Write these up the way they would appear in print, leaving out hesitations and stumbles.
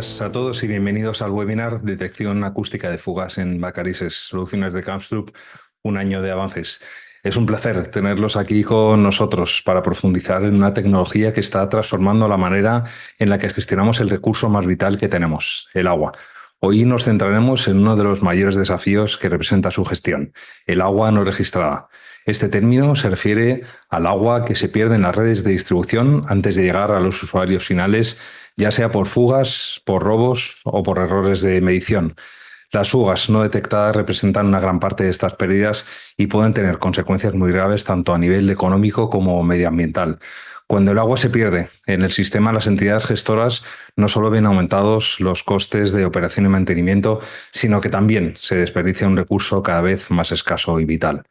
días a todos y bienvenidos al webinar Detección acústica de fugas en Bacarises, soluciones de Kamstrup, un año de avances. Es un placer tenerlos aquí con nosotros para profundizar en una tecnología que está transformando la manera en la que gestionamos el recurso más vital que tenemos, el agua. Hoy nos centraremos en uno de los mayores desafíos que representa su gestión, el agua no registrada. Este término se refiere al agua que se pierde en las redes de distribución antes de llegar a los usuarios finales, ya sea por fugas, por robos o por errores de medición. Las fugas no detectadas representan una gran parte de estas pérdidas y pueden tener consecuencias muy graves tanto a nivel económico como medioambiental. Cuando el agua se pierde en el sistema, las entidades gestoras no solo ven aumentados los costes de operación y mantenimiento, sino que también se desperdicia un recurso cada vez más escaso y vital.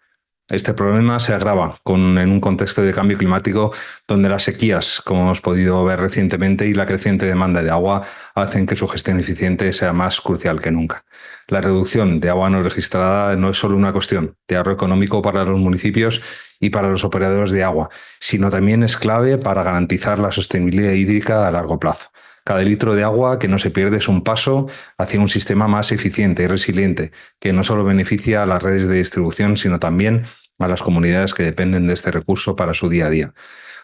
Este problema se agrava en un contexto de cambio climático donde las sequías, como hemos podido ver recientemente, y la creciente demanda de agua hacen que su gestión eficiente sea más crucial que nunca. La reducción de agua no registrada no es solo una cuestión de ahorro económico para los municipios y para los operadores de agua, sino también es clave para garantizar la sostenibilidad hídrica a largo plazo. Cada litro de agua que no se pierde es un paso hacia un sistema más eficiente y resiliente, que no solo beneficia a las redes de distribución, sino también a las comunidades que dependen de este recurso para su día a día.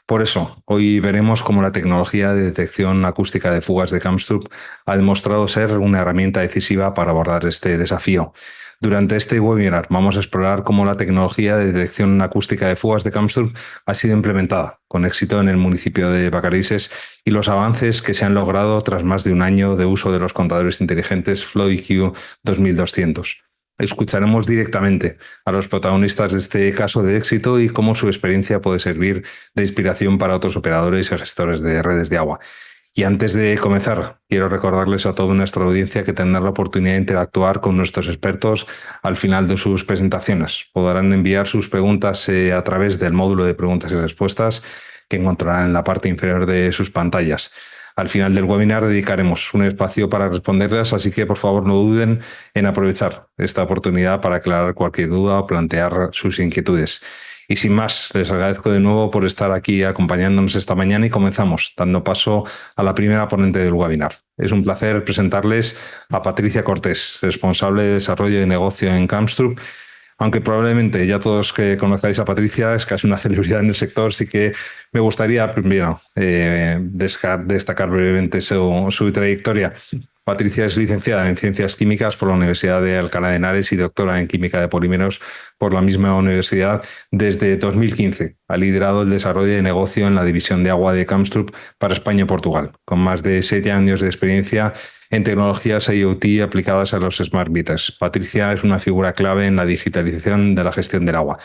Por eso, hoy veremos cómo la tecnología de detección acústica de fugas de Kamstrup ha demostrado ser una herramienta decisiva para abordar este desafío. Durante este webinar vamos a explorar cómo la tecnología de detección acústica de fugas de Kamstrup ha sido implementada con éxito en el municipio de Bacarises y los avances que se han logrado tras más de un año de uso de los contadores inteligentes FlowIQ 2200. Escucharemos directamente a los protagonistas de este caso de éxito y cómo su experiencia puede servir de inspiración para otros operadores y gestores de redes de agua. Y antes de comenzar, quiero recordarles a toda nuestra audiencia que tendrán la oportunidad de interactuar con nuestros expertos al final de sus presentaciones. Podrán enviar sus preguntas a través del módulo de preguntas y respuestas que encontrarán en la parte inferior de sus pantallas. Al final del webinar dedicaremos un espacio para responderlas, así que por favor no duden en aprovechar esta oportunidad para aclarar cualquier duda o plantear sus inquietudes. Y sin más, les agradezco de nuevo por estar aquí acompañándonos esta mañana y comenzamos dando paso a la primera ponente del webinar. Es un placer presentarles a Patricia Cortés, responsable de desarrollo de negocio en Kamstrup. Aunque probablemente ya todos que conozcáis a Patricia, es casi una celebridad en el sector, sí que me gustaría primero destacar brevemente su trayectoria. Patricia es licenciada en Ciencias Químicas por la Universidad de Alcalá de Henares y doctora en Química de Polímeros por la misma universidad desde 2015. Ha liderado el desarrollo de negocio en la división de agua de Kamstrup para España y Portugal, con más de 7 años de experiencia en tecnologías IoT aplicadas a los smart meters. Patricia es una figura clave en la digitalización de la gestión del agua.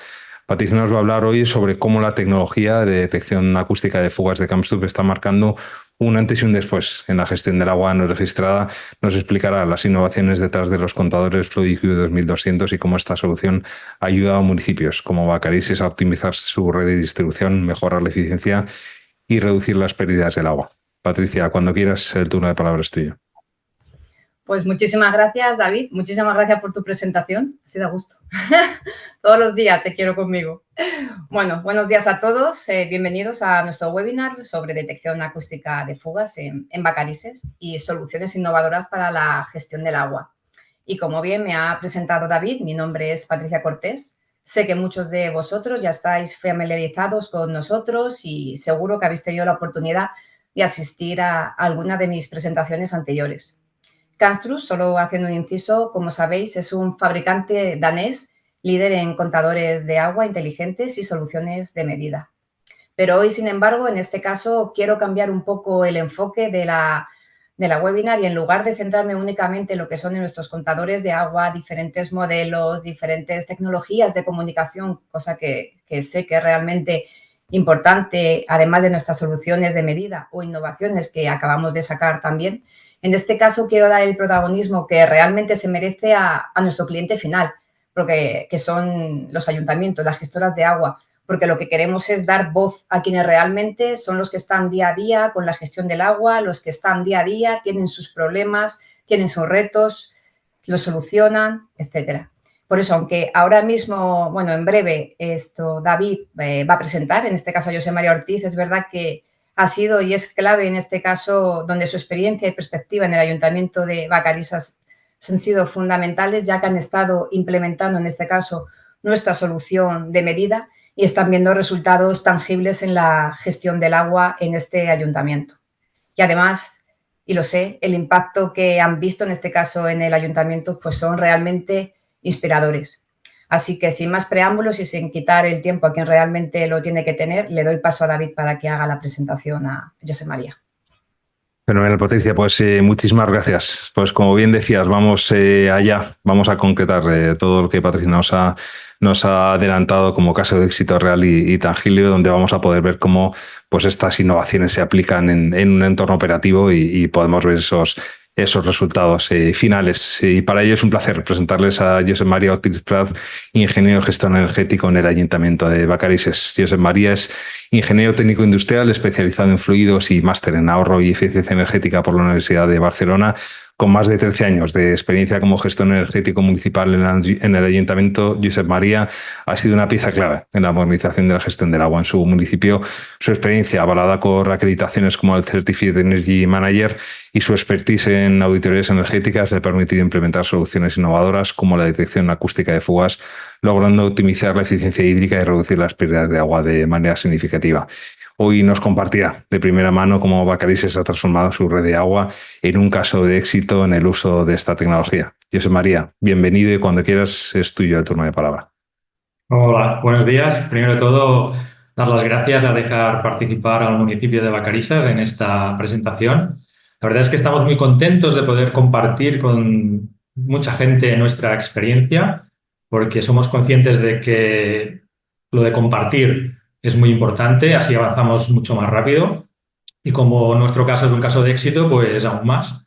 Patricia nos va a hablar hoy sobre cómo la tecnología de detección acústica de fugas de Kamstrup está marcando un antes y un después en la gestión del agua no registrada. Nos explicará las innovaciones detrás de los contadores FlowIQ 2200 y cómo esta solución ha ayudado a municipios como Bacarises a optimizar su red de distribución, mejorar la eficiencia y reducir las pérdidas del agua. Patricia, cuando quieras, el turno de palabra es tuyo. Pues muchísimas gracias, David. Muchísimas gracias por tu presentación. Ha sido a gusto. Todos los días te quiero conmigo. Bueno, buenos días a todos. Bienvenidos a nuestro webinar sobre detección acústica de fugas en Bacarises y soluciones innovadoras para la gestión del agua. Y como bien me ha presentado David, mi nombre es Patricia Cortés. Sé que muchos de vosotros ya estáis familiarizados con nosotros y seguro que habéis tenido la oportunidad de asistir a alguna de mis presentaciones anteriores. Kamstrup, solo haciendo un inciso, como sabéis, es un fabricante danés, líder en contadores de agua inteligentes y soluciones de medida. Pero hoy, sin embargo, en este caso, quiero cambiar un poco el enfoque de la webinar y en lugar de centrarme únicamente en lo que son nuestros contadores de agua, diferentes modelos, diferentes tecnologías de comunicación, cosa que sé que es realmente importante, además de nuestras soluciones de medida o innovaciones que acabamos de sacar también. En este caso, quiero dar el protagonismo que realmente se merece a nuestro cliente final, porque, que son los ayuntamientos, las gestoras de agua, porque lo que queremos es dar voz a quienes realmente son los que están día a día con la gestión del agua, los que están día a día, tienen sus problemas, tienen sus retos, los solucionan, etcétera. Por eso, aunque ahora mismo, bueno, en breve David va a presentar, en este caso a José María Ortiz, es verdad que ha sido y es clave en este caso, donde su experiencia y perspectiva en el Ayuntamiento de Vacarisas han sido fundamentales, ya que han estado implementando en este caso nuestra solución de medida y están viendo resultados tangibles en la gestión del agua en este ayuntamiento. Y además, y lo sé, el impacto que han visto en este caso en el ayuntamiento pues son realmente inspiradores. Así que sin más preámbulos y sin quitar el tiempo a quien realmente lo tiene que tener, le doy paso a David para que haga la presentación a José María. Fenomenal, Patricia. Pues muchísimas gracias. Pues como bien decías, vamos allá, vamos a concretar todo lo que Patricia nos ha adelantado como caso de éxito real y tangible, donde vamos a poder ver cómo pues, estas innovaciones se aplican en un entorno operativo y podemos ver esos resultados finales. Y para ello es un placer presentarles a Josep María Ortiz Prat, ingeniero gestor energético en el Ayuntamiento de Vacarisses. Josep María es ingeniero técnico industrial especializado en fluidos y máster en ahorro y eficiencia energética por la Universidad de Barcelona. Con más de 13 años de experiencia como gestor energético municipal en el Ayuntamiento, Josep María ha sido una pieza clave en la modernización de la gestión del agua en su municipio. Su experiencia, avalada por acreditaciones como el Certified Energy Manager, y su expertise en auditorías energéticas le ha permitido implementar soluciones innovadoras como la detección acústica de fugas, logrando optimizar la eficiencia hídrica y reducir las pérdidas de agua de manera significativa. Hoy nos compartirá de primera mano cómo Vacarisses ha transformado su red de agua en un caso de éxito en el uso de esta tecnología. Josep María, bienvenido y cuando quieras es tuyo el turno de palabra. Hola, buenos días. Primero de todo, dar las gracias a dejar participar al municipio de Vacarisses en esta presentación. La verdad es que estamos muy contentos de poder compartir con mucha gente nuestra experiencia, porque somos conscientes de que lo de compartir es muy importante, así avanzamos mucho más rápido y como nuestro caso es un caso de éxito, pues aún más.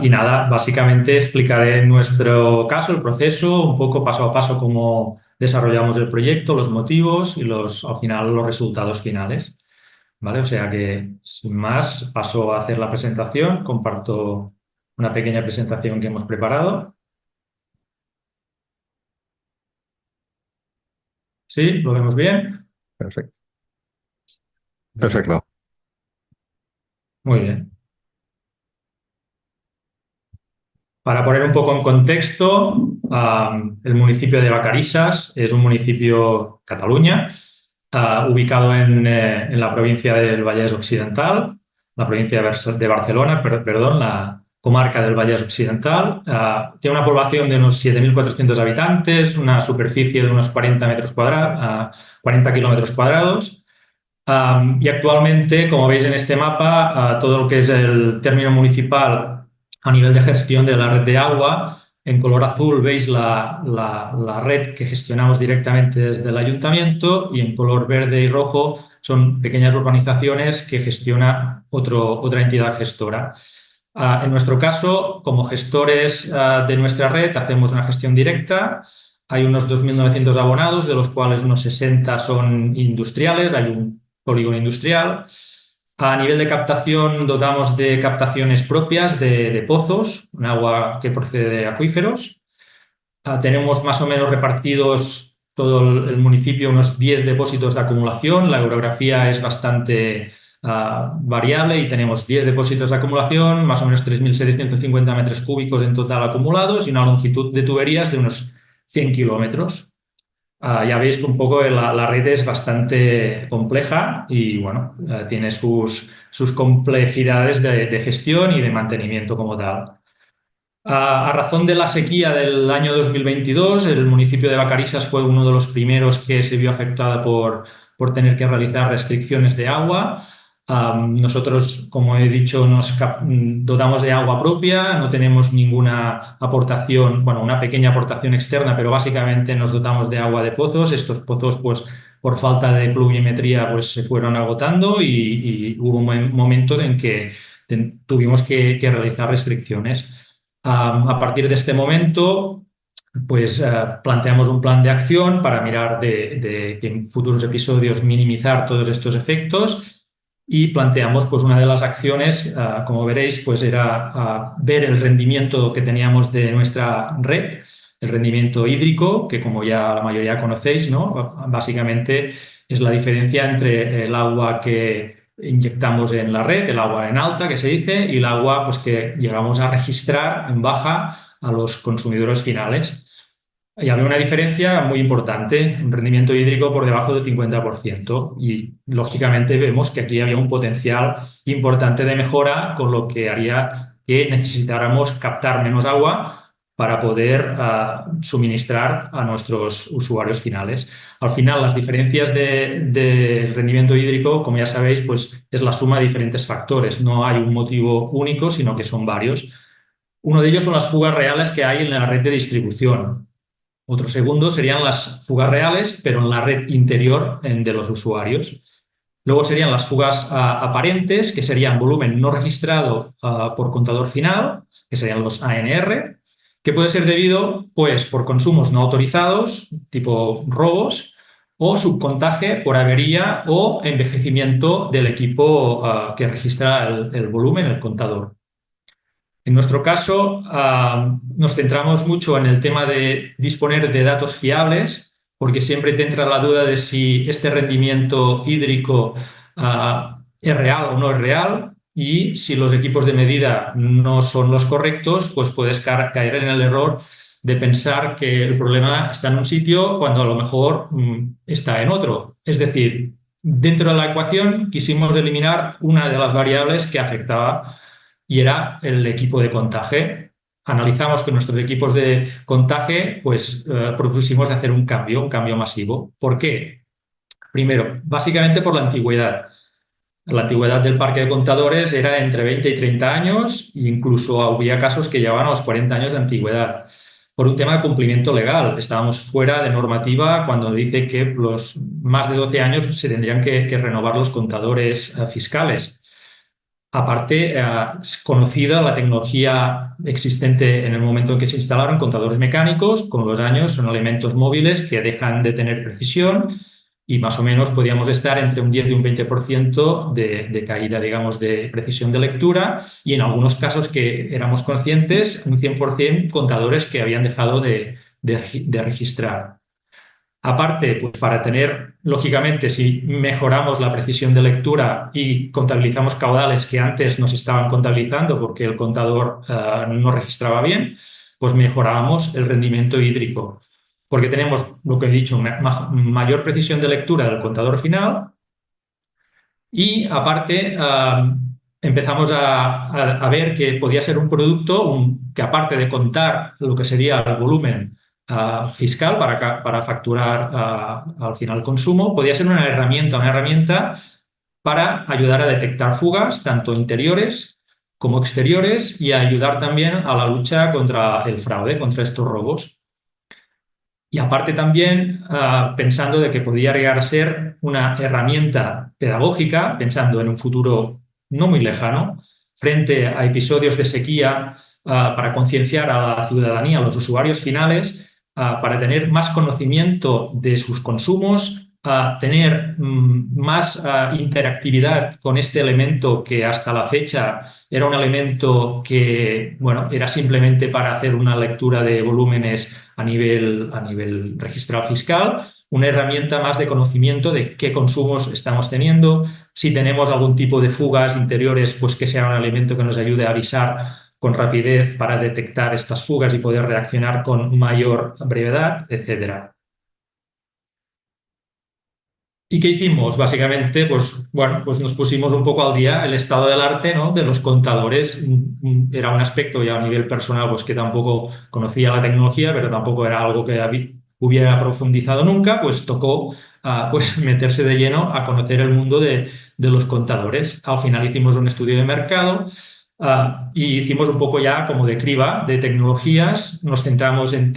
Y nada, básicamente explicaré nuestro caso, el proceso, un poco paso a paso cómo desarrollamos el proyecto, los motivos y al final los resultados finales. ¿Vale? O sea que, sin más, paso a hacer la presentación, comparto una pequeña presentación que hemos preparado. ¿Sí? ¿Lo vemos bien? Perfecto. Perfecto. Muy bien. Para poner un poco en contexto, el municipio de Vacarisses es un municipio de Cataluña, ubicado en la provincia del Vallès Occidental, la provincia de Barcelona, perdón, la comarca del Vallès Occidental. Tiene una población de unos 7.400 habitantes, una superficie de unos 40 kilómetros cuadrados. Y actualmente, como veis en este mapa, todo lo que es el término municipal a nivel de gestión de la red de agua, en color azul veis la red que gestionamos directamente desde el ayuntamiento y en color verde y rojo son pequeñas urbanizaciones que gestiona otra entidad gestora. En nuestro caso, como gestores de nuestra red, hacemos una gestión directa. Hay unos 2.900 abonados, de los cuales unos 60 son industriales, hay un polígono industrial. A nivel de captación, dotamos de captaciones propias de pozos, un agua que procede de acuíferos. Tenemos más o menos repartidos todo el municipio unos 10 depósitos de acumulación. La orografía es bastante variable y tenemos 10 depósitos de acumulación, más o menos 3.750 metros cúbicos en total acumulados y una longitud de tuberías de unos 100 kilómetros. Ya veis que un poco la red es bastante compleja y bueno, tiene sus complejidades de gestión y de mantenimiento como tal. A razón de la sequía del año 2022, el municipio de Vacarisses fue uno de los primeros que se vio afectado por tener que realizar restricciones de agua. Nosotros, como he dicho, nos dotamos de agua propia, no tenemos ninguna aportación, bueno, una pequeña aportación externa, pero básicamente nos dotamos de agua de pozos. Estos pozos, pues, por falta de pluviometría, pues se fueron agotando y hubo momentos en que tuvimos que realizar restricciones. A partir de este momento, pues planteamos un plan de acción para mirar de en futuros episodios minimizar todos estos efectos. Y planteamos, pues una de las acciones, como veréis, pues era ver el rendimiento que teníamos de nuestra red, el rendimiento hídrico, que como ya la mayoría conocéis, ¿no? Básicamente es la diferencia entre el agua que inyectamos en la red, el agua en alta, que se dice, y el agua pues, que llegamos a registrar en baja a los consumidores finales. Y había una diferencia muy importante, un rendimiento hídrico por debajo del 50%. Y lógicamente vemos que aquí había un potencial importante de mejora, con lo que haría que necesitáramos captar menos agua para poder suministrar a nuestros usuarios finales. Al final, las diferencias de rendimiento hídrico, como ya sabéis, pues es la suma de diferentes factores. No hay un motivo único, sino que son varios. Uno de ellos son las fugas reales que hay en la red de distribución. Otro segundo serían las fugas reales, pero en la red interior de los usuarios. Luego serían las fugas aparentes, que serían volumen no registrado por contador final, que serían los ANR, que puede ser debido pues, por consumos no autorizados, tipo robos, o subcontaje por avería o envejecimiento del equipo que registra el volumen, el contador. En nuestro caso, nos centramos mucho en el tema de disponer de datos fiables, porque siempre te entra la duda de si este rendimiento hídrico es real o no es real, y si los equipos de medida no son los correctos, pues puedes caer en el error de pensar que el problema está en un sitio cuando a lo mejor está en otro. Es decir, dentro de la ecuación quisimos eliminar una de las variables que afectaba y era el equipo de contaje. Analizamos que nuestros equipos de contaje, pues propusimos hacer un cambio masivo. ¿Por qué? Primero, básicamente por la antigüedad. La antigüedad del parque de contadores era entre 20 y 30 años, e incluso había casos que llevaban a los 40 años de antigüedad. Por un tema de cumplimiento legal, estábamos fuera de normativa cuando dice que los más de 12 años se tendrían que renovar los contadores fiscales. Aparte, conocida la tecnología existente en el momento en que se instalaron contadores mecánicos, con los años son elementos móviles que dejan de tener precisión y más o menos podíamos estar entre un 10 y un 20% de caída, digamos, de precisión de lectura, y en algunos casos que éramos conscientes, un 100% contadores que habían dejado de registrar. Aparte, pues para tener, lógicamente, si mejoramos la precisión de lectura y contabilizamos caudales que antes nos estaban contabilizando porque el contador no registraba bien, pues mejorábamos el rendimiento hídrico. Porque tenemos, lo que he dicho, mayor precisión de lectura del contador final y, aparte, empezamos a ver que podía ser un producto que, aparte de contar lo que sería el volumen fiscal para facturar al final consumo, podía ser una herramienta para ayudar a detectar fugas, tanto interiores como exteriores, y a ayudar también a la lucha contra el fraude, contra estos robos. Y aparte también pensando de que podía llegar a ser una herramienta pedagógica, pensando en un futuro no muy lejano, frente a episodios de sequía, para concienciar a la ciudadanía, a los usuarios finales, para tener más conocimiento de sus consumos, tener más interactividad con este elemento que hasta la fecha era un elemento que, bueno, era simplemente para hacer una lectura de volúmenes a nivel registral fiscal, una herramienta más de conocimiento de qué consumos estamos teniendo, si tenemos algún tipo de fugas interiores, pues que sea un elemento que nos ayude a avisar con rapidez para detectar estas fugas y poder reaccionar con mayor brevedad, etc. ¿Y qué hicimos? Básicamente, pues nos pusimos un poco al día el estado del arte, ¿no?, de los contadores. Era un aspecto ya a nivel personal, pues que tampoco conocía la tecnología, pero tampoco era algo que hubiera profundizado nunca, pues tocó pues meterse de lleno a conocer el mundo de los contadores. Al final hicimos un estudio de mercado y hicimos un poco ya como de criba de tecnologías. Nos centramos en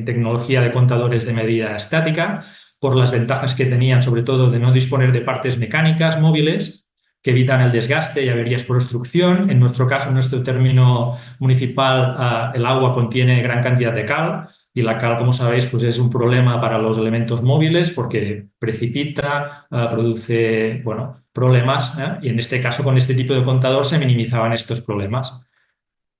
tecnología de contadores de medida estática, por las ventajas que tenían, sobre todo de no disponer de partes mecánicas móviles que evitan el desgaste y averías por obstrucción. En nuestro caso, en nuestro término municipal, el agua contiene gran cantidad de cal, y la cal, como sabéis, pues es un problema para los elementos móviles porque precipita, produce, bueno, problemas, y en este caso, con este tipo de contador se minimizaban estos problemas.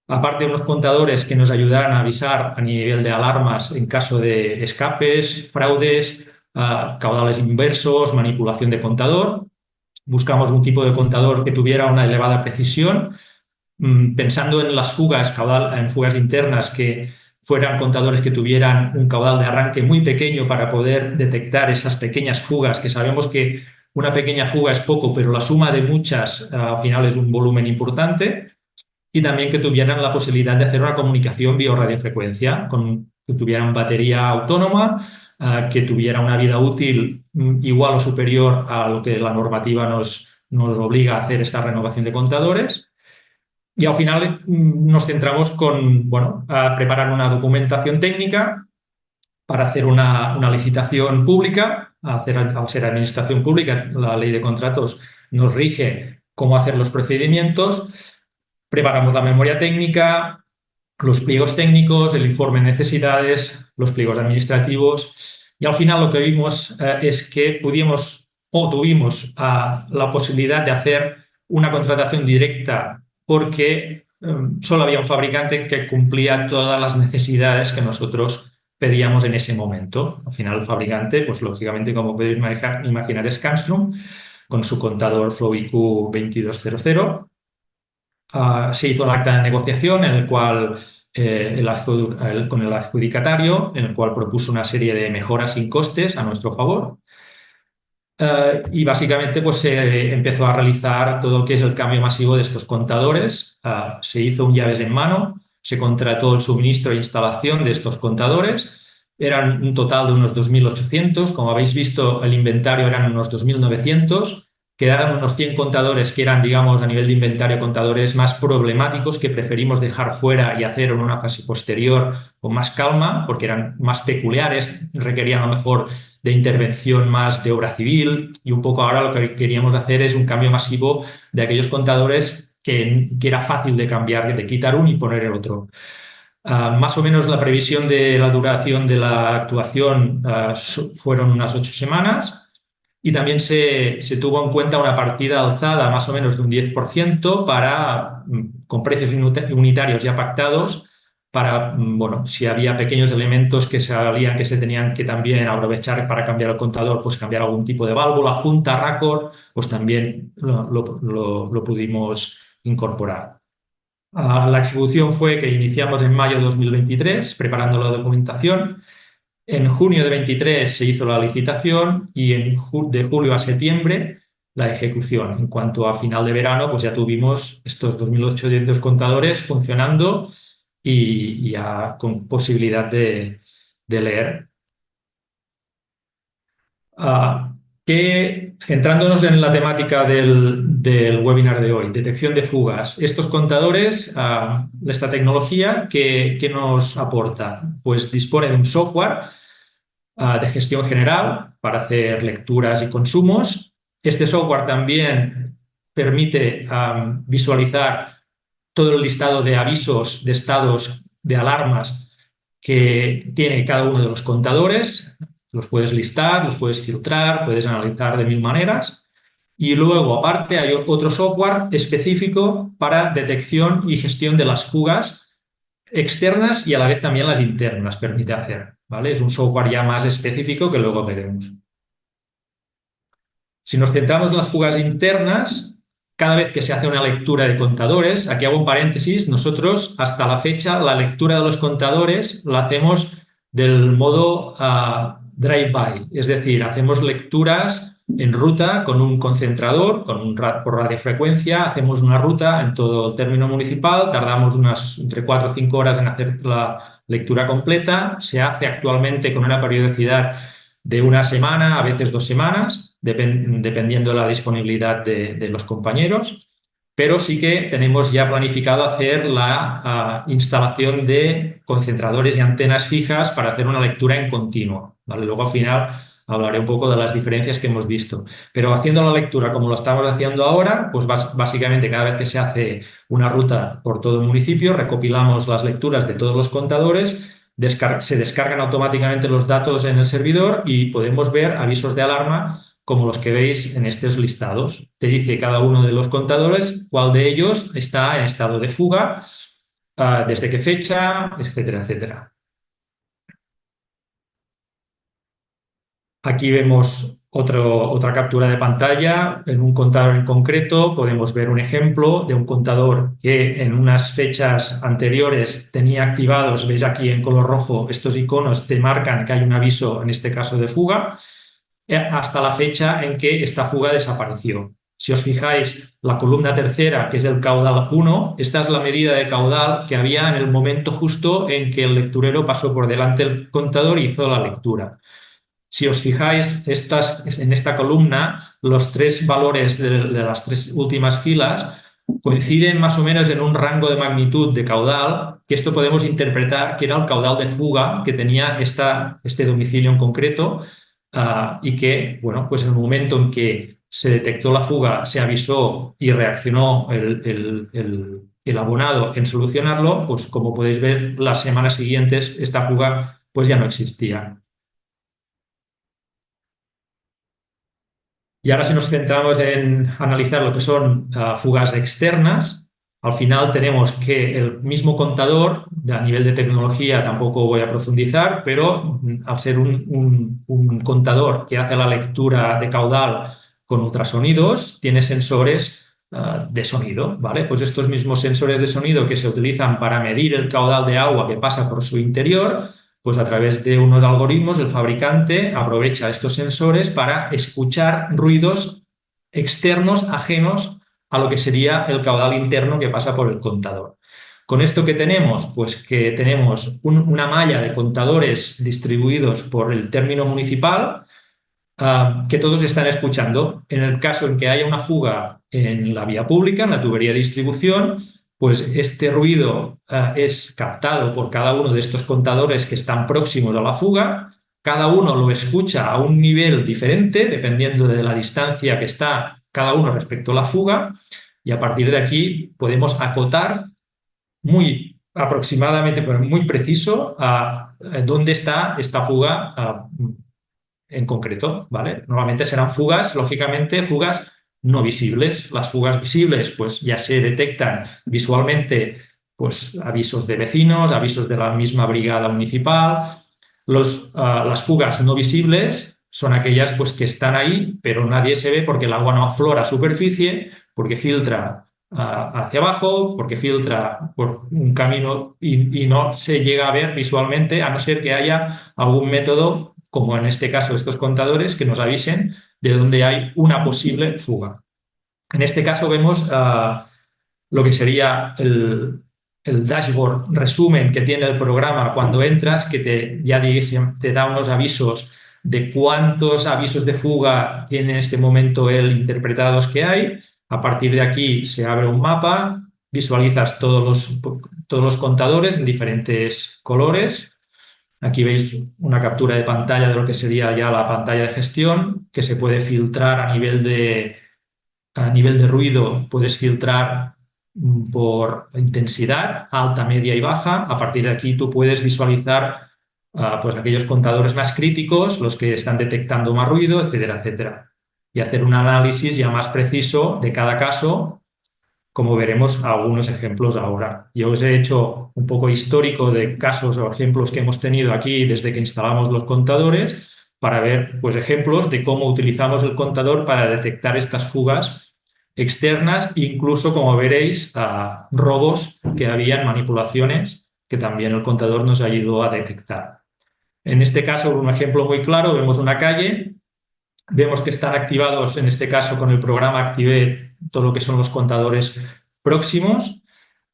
Aparte de unos contadores que nos ayudaran a avisar a nivel de alarmas en caso de escapes, fraudes, caudales inversos, manipulación de contador. buscamos un tipo de contador que tuviera una elevada precisión, pensando en las fugas, en fugas internas que fueran contadores que tuvieran un caudal de arranque muy pequeño para poder detectar esas pequeñas fugas, que sabemos que una pequeña fuga es poco, pero la suma de muchas al final es un volumen importante, y también que tuvieran la posibilidad de hacer una comunicación vía radiofrecuencia, que tuvieran batería autónoma, que tuviera una vida útil igual o superior a lo que la normativa nos obliga a hacer esta renovación de contadores. Y al final nos centramos a preparar una documentación técnica para hacer una licitación pública. Al ser administración pública, la ley de contratos nos rige cómo hacer los procedimientos. Preparamos la memoria técnica, los pliegos técnicos, el informe de necesidades, los pliegos administrativos, y al final lo que vimos es que tuvimos la posibilidad de hacer una contratación directa porque solo había un fabricante que cumplía todas las necesidades que nosotros pedíamos en ese momento. Al final el fabricante, pues lógicamente, como podéis imaginar, es Scanstrom, con su contador FlowIQ 2200. Se hizo el acta de negociación en el cual con el adjudicatario, en el cual propuso una serie de mejoras sin costes a nuestro favor. Y básicamente pues, se empezó a realizar todo lo que es el cambio masivo de estos contadores. Se hizo un llaves en mano, se contrató el suministro e instalación de estos contadores. Eran un total de unos 2.800. Como habéis visto, el inventario eran unos 2.900. Quedaron unos 100 contadores que eran, digamos, a nivel de inventario, contadores más problemáticos que preferimos dejar fuera y hacer en una fase posterior con más calma, porque eran más peculiares, requerían a lo mejor de intervención más de obra civil, y un poco ahora lo que queríamos hacer es un cambio masivo de aquellos contadores que era fácil de cambiar, de quitar uno y poner el otro. Más o menos la previsión de la duración de la actuación fueron unas 8 semanas. Y también se tuvo en cuenta una partida alzada más o menos de un 10% con precios unitarios ya pactados para, si había pequeños elementos que se tenían que también aprovechar para cambiar el contador, pues cambiar algún tipo de válvula, junta, raccord, pues también lo pudimos incorporar. La ejecución fue que iniciamos en mayo de 2023, preparando la documentación. En junio de 23 se hizo la licitación y de julio a septiembre la ejecución. En cuanto a final de verano, pues ya tuvimos estos 2.800 contadores funcionando y ya con posibilidad de leer. Centrándonos en la temática del webinar de hoy, detección de fugas, estos contadores, esta tecnología, ¿qué nos aporta? Pues dispone de un software de gestión general para hacer lecturas y consumos. Este software también permite visualizar todo el listado de avisos, de estados, de alarmas que tiene cada uno de los contadores. Los puedes listar, los puedes filtrar, puedes analizar de 1000 maneras. Y luego, aparte, hay otro software específico para detección y gestión de las fugas externas y a la vez también las internas permite hacer, ¿vale? Es un software ya más específico que luego veremos. Si nos centramos en las fugas internas, cada vez que se hace una lectura de contadores, aquí hago un paréntesis, nosotros hasta la fecha la lectura de los contadores la hacemos del modo drive-by, es decir, hacemos lecturas en ruta con un concentrador, por radiofrecuencia, hacemos una ruta en todo el término municipal, tardamos unas entre 4 o 5 horas en hacer la lectura completa, se hace actualmente con una periodicidad de una semana, a veces 2 semanas, dependiendo de la disponibilidad de los compañeros, pero sí que tenemos ya planificado hacer la instalación de concentradores y antenas fijas para hacer una lectura en continuo, ¿vale? Luego al final hablaré un poco de las diferencias que hemos visto, pero haciendo la lectura como lo estamos haciendo ahora, pues básicamente cada vez que se hace una ruta por todo el municipio, recopilamos las lecturas de todos los contadores, se descargan automáticamente los datos en el servidor y podemos ver avisos de alarma como los que veis en estos listados. Te dice cada uno de los contadores cuál de ellos está en estado de fuga, desde qué fecha, etcétera, etcétera. Aquí vemos Otra captura de pantalla, en un contador en concreto podemos ver un ejemplo de un contador que en unas fechas anteriores tenía activados, veis aquí en color rojo, estos iconos te marcan que hay un aviso, en este caso de fuga, hasta la fecha en que esta fuga desapareció. Si os fijáis, la columna tercera, que es el caudal 1, esta es la medida de caudal que había en el momento justo en que el lecturero pasó por delante del contador y hizo la lectura. Si os fijáis, en esta columna, los tres valores de las tres últimas filas coinciden más o menos en un rango de magnitud de caudal, que esto podemos interpretar que era el caudal de fuga que tenía este domicilio en concreto, y que, bueno, pues en el momento en que se detectó la fuga, se avisó y reaccionó el abonado en solucionarlo, pues como podéis ver, las semanas siguientes esta fuga pues ya no existía. Y ahora si nos centramos en analizar lo que son fugas externas, al final tenemos que el mismo contador, a nivel de tecnología tampoco voy a profundizar, pero al ser un contador que hace la lectura de caudal con ultrasonidos, tiene sensores de sonido, ¿vale? Pues estos mismos sensores de sonido que se utilizan para medir el caudal de agua que pasa por su interior, pues a través de unos algoritmos el fabricante aprovecha estos sensores para escuchar ruidos externos, ajenos a lo que sería el caudal interno que pasa por el contador. ¿Con esto qué tenemos? Pues que tenemos una malla de contadores distribuidos por el término municipal que todos están escuchando. En el caso en que haya una fuga en la vía pública, en la tubería de distribución, pues este ruido es captado por cada uno de estos contadores que están próximos a la fuga. Cada uno lo escucha a un nivel diferente, dependiendo de la distancia que está cada uno respecto a la fuga, y a partir de aquí podemos acotar muy aproximadamente, pero muy preciso, a dónde está esta fuga en concreto, ¿vale? Normalmente serán fugas, lógicamente, fugas no visibles. Las fugas visibles, pues ya se detectan visualmente, pues avisos de vecinos, avisos de la misma brigada municipal. Las fugas no visibles son aquellas pues que están ahí, pero nadie se ve porque el agua no aflora a superficie, porque filtra hacia abajo, porque filtra por un camino y no se llega a ver visualmente, a no ser que haya algún método, como en este caso estos contadores, que nos avisen de dónde hay una posible fuga. En este caso vemos lo que sería el dashboard resumen que tiene el programa cuando entras, que ya te da unos avisos de cuántos avisos de fuga tiene en este momento el interpretados que hay. A partir de aquí se abre un mapa, visualizas todos los contadores en diferentes colores. Aquí veis una captura de pantalla de lo que sería ya la pantalla de gestión, que se puede filtrar a nivel de ruido, puedes filtrar por intensidad, alta, media y baja. A partir de aquí tú puedes visualizar pues aquellos contadores más críticos, los que están detectando más ruido, etcétera, etcétera. Y hacer un análisis ya más preciso de cada caso, como veremos algunos ejemplos ahora. Yo os he hecho un poco histórico de casos o ejemplos que hemos tenido aquí desde que instalamos los contadores, para ver pues, ejemplos de cómo utilizamos el contador para detectar estas fugas externas, incluso, como veréis, robos que habían, manipulaciones que también el contador nos ayudó a detectar. En este caso, un ejemplo muy claro, vemos una calle, vemos que están activados, en este caso con el programa activé todo lo que son los contadores próximos,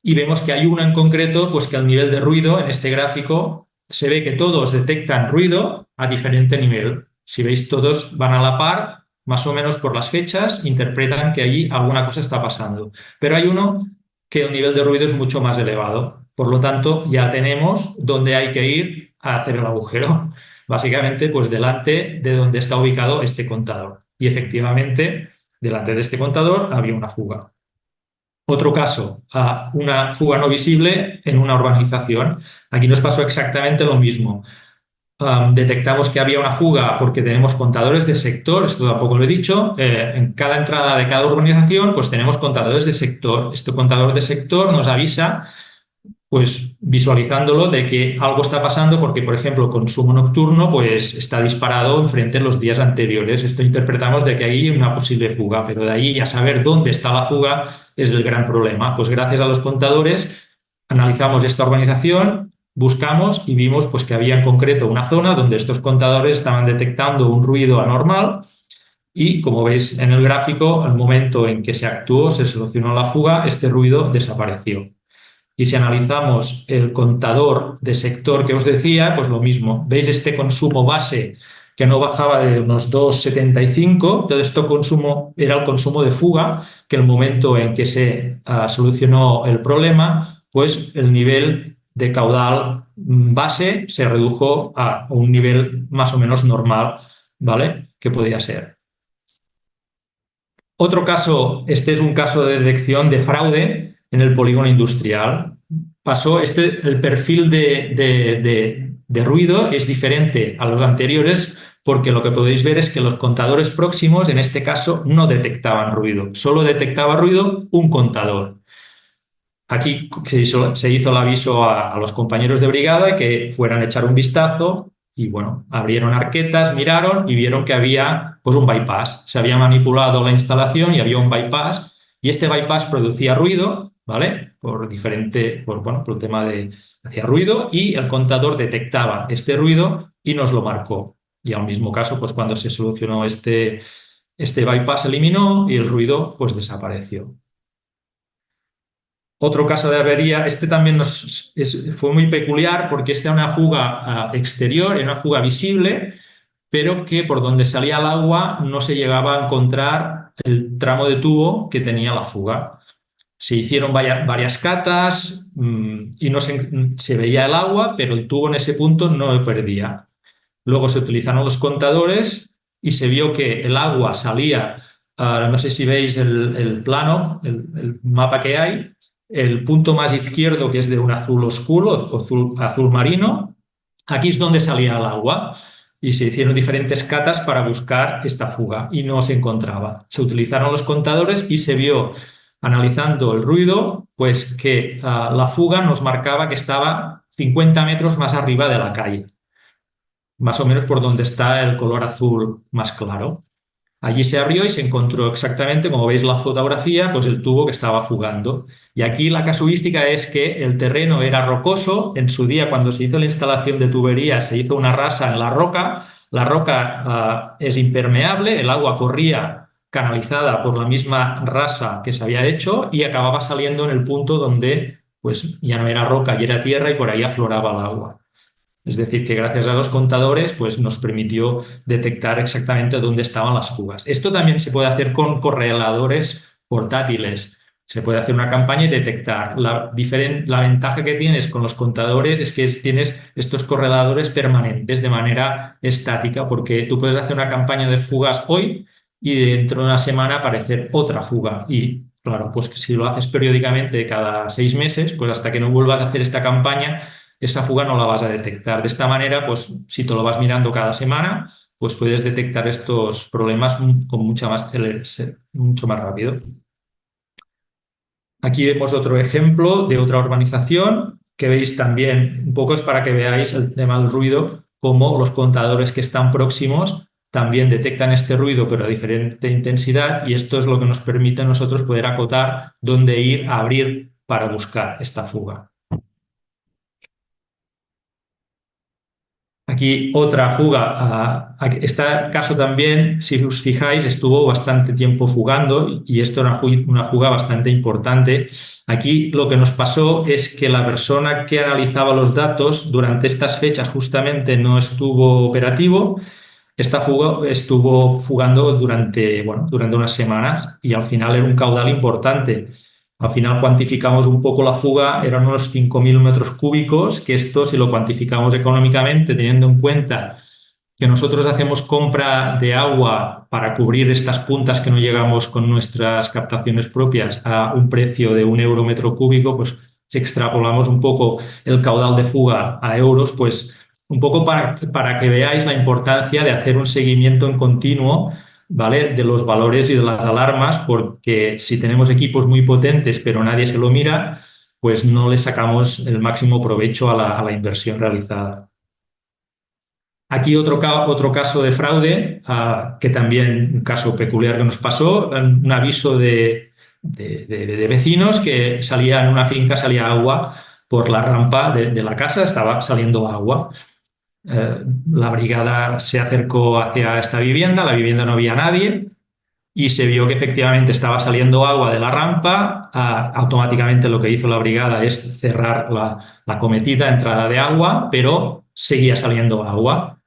y vemos que hay uno en concreto, pues que al nivel de ruido, en este gráfico, se ve que todos detectan ruido a diferente nivel. Si veis, todos van a la par, más o menos por las fechas, interpretan que allí alguna cosa está pasando. Pero hay uno que el nivel de ruido es mucho más elevado. Por lo tanto, ya tenemos dónde hay que ir a hacer el agujero. Básicamente, pues delante de donde está ubicado este contador. Y efectivamente, delante de este contador había una fuga. Otro caso, una fuga no visible en una urbanización. Aquí nos pasó exactamente lo mismo. Detectamos que había una fuga porque tenemos contadores de sector, esto tampoco lo he dicho, en cada entrada de cada urbanización pues tenemos contadores de sector. Este contador de sector nos avisa pues visualizándolo de que algo está pasando porque, por ejemplo, consumo nocturno pues está disparado frente a los días anteriores. Esto interpretamos de que ahí hay una posible fuga, pero de ahí a saber dónde está la fuga es el gran problema. Pues gracias a los contadores analizamos esta urbanización, buscamos y vimos pues que había en concreto una zona donde estos contadores estaban detectando un ruido anormal y, como veis en el gráfico, al momento en que se actuó, se solucionó la fuga, este ruido desapareció. Y si analizamos el contador de sector que os decía, pues lo mismo. ¿Veis este consumo base que no bajaba de unos 2,75? Todo esto consumo era el consumo de fuga, que el momento en que se solucionó el problema, pues el nivel de caudal base se redujo a un nivel más o menos normal, ¿vale? Que podía ser. Otro caso, este es un caso de detección de fraude en el polígono industrial. Pasó el perfil de ruido es diferente a los anteriores porque lo que podéis ver es que los contadores próximos, en este caso, no detectaban ruido. Solo detectaba ruido un contador. Aquí se hizo el aviso a los compañeros de brigada que fueran a echar un vistazo y, bueno, abrieron arquetas, miraron y vieron que había pues un bypass. Se había manipulado la instalación y había un bypass y este bypass producía ruido, ¿vale? Por el tema de hacía ruido y el contador detectaba este ruido y nos lo marcó. Y al mismo caso, pues cuando se solucionó este bypass se eliminó y el ruido pues desapareció. Otro caso de avería, este también fue muy peculiar porque esta era una fuga exterior, era una fuga visible, pero que por donde salía el agua no se llegaba a encontrar el tramo de tubo que tenía la fuga. Se hicieron varias catas y no se veía el agua, pero el tubo en ese punto no lo perdía. Luego se utilizaron los contadores y se vio que el agua salía, no sé si veis el plano, el mapa que hay, el punto más izquierdo, que es de un azul oscuro, azul marino, aquí es donde salía el agua y se hicieron diferentes catas para buscar esta fuga y no se encontraba. Se utilizaron los contadores y se vio, analizando el ruido, pues que la fuga nos marcaba que estaba 50 metros más arriba de la calle, más o menos por donde está el color azul más claro. Allí se abrió y se encontró exactamente, como veis la fotografía, pues el tubo que estaba fugando. Y aquí la casuística es que el terreno era rocoso. En su día, cuando se hizo la instalación de tuberías, se hizo una rasa en la roca. La roca es impermeable, el agua corría canalizada por la misma rasa que se había hecho y acababa saliendo en el punto donde pues ya no era roca, ya era tierra y por ahí afloraba el agua. Es decir, que gracias a los contadores pues, nos permitió detectar exactamente dónde estaban las fugas. Esto también se puede hacer con correladores portátiles. Se puede hacer una campaña y detectar. La ventaja que tienes con los contadores es que tienes estos correladores permanentes de manera estática, porque tú puedes hacer una campaña de fugas hoy y dentro de una semana aparecer otra fuga. Y claro, pues si lo haces periódicamente cada 6 meses, pues hasta que no vuelvas a hacer esta campaña, esa fuga no la vas a detectar. De esta manera, pues si te lo vas mirando cada semana, pues puedes detectar estos problemas con mucho más rápido. Aquí vemos otro ejemplo de otra urbanización que veis también, un poco es para que veáis el tema del ruido, cómo los contadores que están próximos también detectan este ruido, pero a diferente intensidad, y esto es lo que nos permite a nosotros poder acotar dónde ir a abrir para buscar esta fuga. Aquí otra fuga. Este caso también, si os fijáis, estuvo bastante tiempo fugando y esto era una fuga bastante importante. Aquí lo que nos pasó es que la persona que analizaba los datos durante estas fechas justamente no estuvo operativo. Esta fuga estuvo fugando durante unas semanas y al final era un caudal importante. Al final cuantificamos un poco la fuga, eran unos 5.000 metros cúbicos, que esto si lo cuantificamos económicamente, teniendo en cuenta que nosotros hacemos compra de agua para cubrir estas puntas que no llegamos con nuestras captaciones propias a un precio de 1 euro metro cúbico, pues si extrapolamos un poco el caudal de fuga a euros, pues un poco para que veáis la importancia de hacer un seguimiento en continuo, ¿vale?, de los valores y de las alarmas, porque si tenemos equipos muy potentes pero nadie se lo mira, pues no le sacamos el máximo provecho a la inversión realizada. Aquí otro caso de fraude, que también un caso peculiar que nos pasó, un aviso de vecinos que salía en una finca, salía agua por la rampa de la casa, estaba saliendo agua. La brigada se acercó hacia esta vivienda, la vivienda no había nadie y se vio que efectivamente estaba saliendo agua de la rampa. Automáticamente lo que hizo la brigada es cerrar la cometida entrada de agua, pero seguía saliendo agua.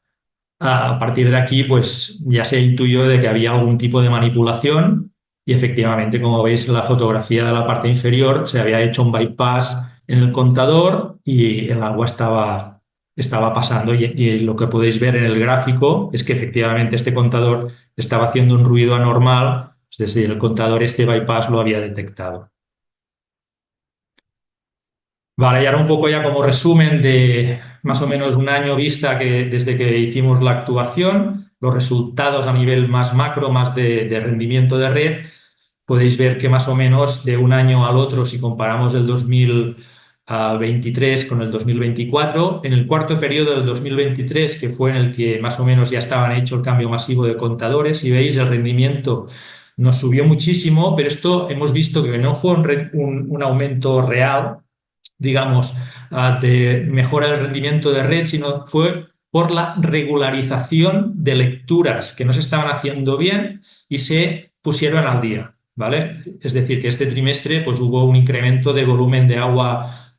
A partir de aquí, pues ya se intuyó de que había algún tipo de manipulación y efectivamente, como veis en la fotografía de la parte inferior, se había hecho un bypass en el contador y el agua estaba pasando. Y lo que podéis ver en el gráfico es que efectivamente este contador estaba haciendo un ruido anormal, es decir, el contador este bypass lo había detectado. Vale, y ahora un poco ya como resumen de más o menos un año vista desde que hicimos la actuación, los resultados a nivel más macro, más de rendimiento de red, podéis ver que más o menos de un año al otro, si comparamos el 2023 con el 2024, en el cuarto periodo del 2023, que fue en el que más o menos ya estaban hecho el cambio masivo de contadores, si veis el rendimiento nos subió muchísimo, pero esto hemos visto que no fue un aumento real, digamos, de mejora del rendimiento de red, sino fue por la regularización de lecturas que no se estaban haciendo bien y se pusieron al día, ¿vale? Es decir, que este trimestre pues, hubo un incremento de volumen de agua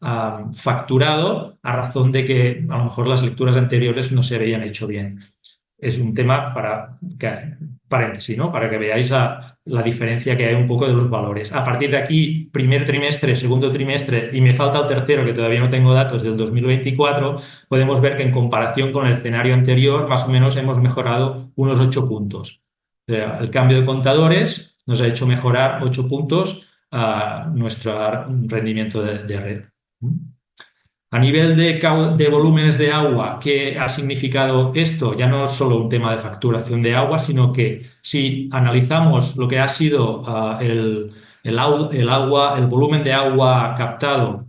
facturado a razón de que a lo mejor las lecturas anteriores no se habían hecho bien. Es un tema paréntesis, ¿no? Para que veáis la diferencia que hay un poco de los valores. A partir de aquí, primer trimestre, segundo trimestre, y me falta el tercero, que todavía no tengo datos del 2024, podemos ver que en comparación con el escenario anterior, más o menos hemos mejorado unos 8 puntos. O sea, el cambio de contadores nos ha hecho mejorar 8 puntos a nuestro rendimiento de red. A nivel de volúmenes de agua, ¿qué ha significado esto? Ya no es solo un tema de facturación de agua, sino que si analizamos lo que ha sido el volumen de agua captado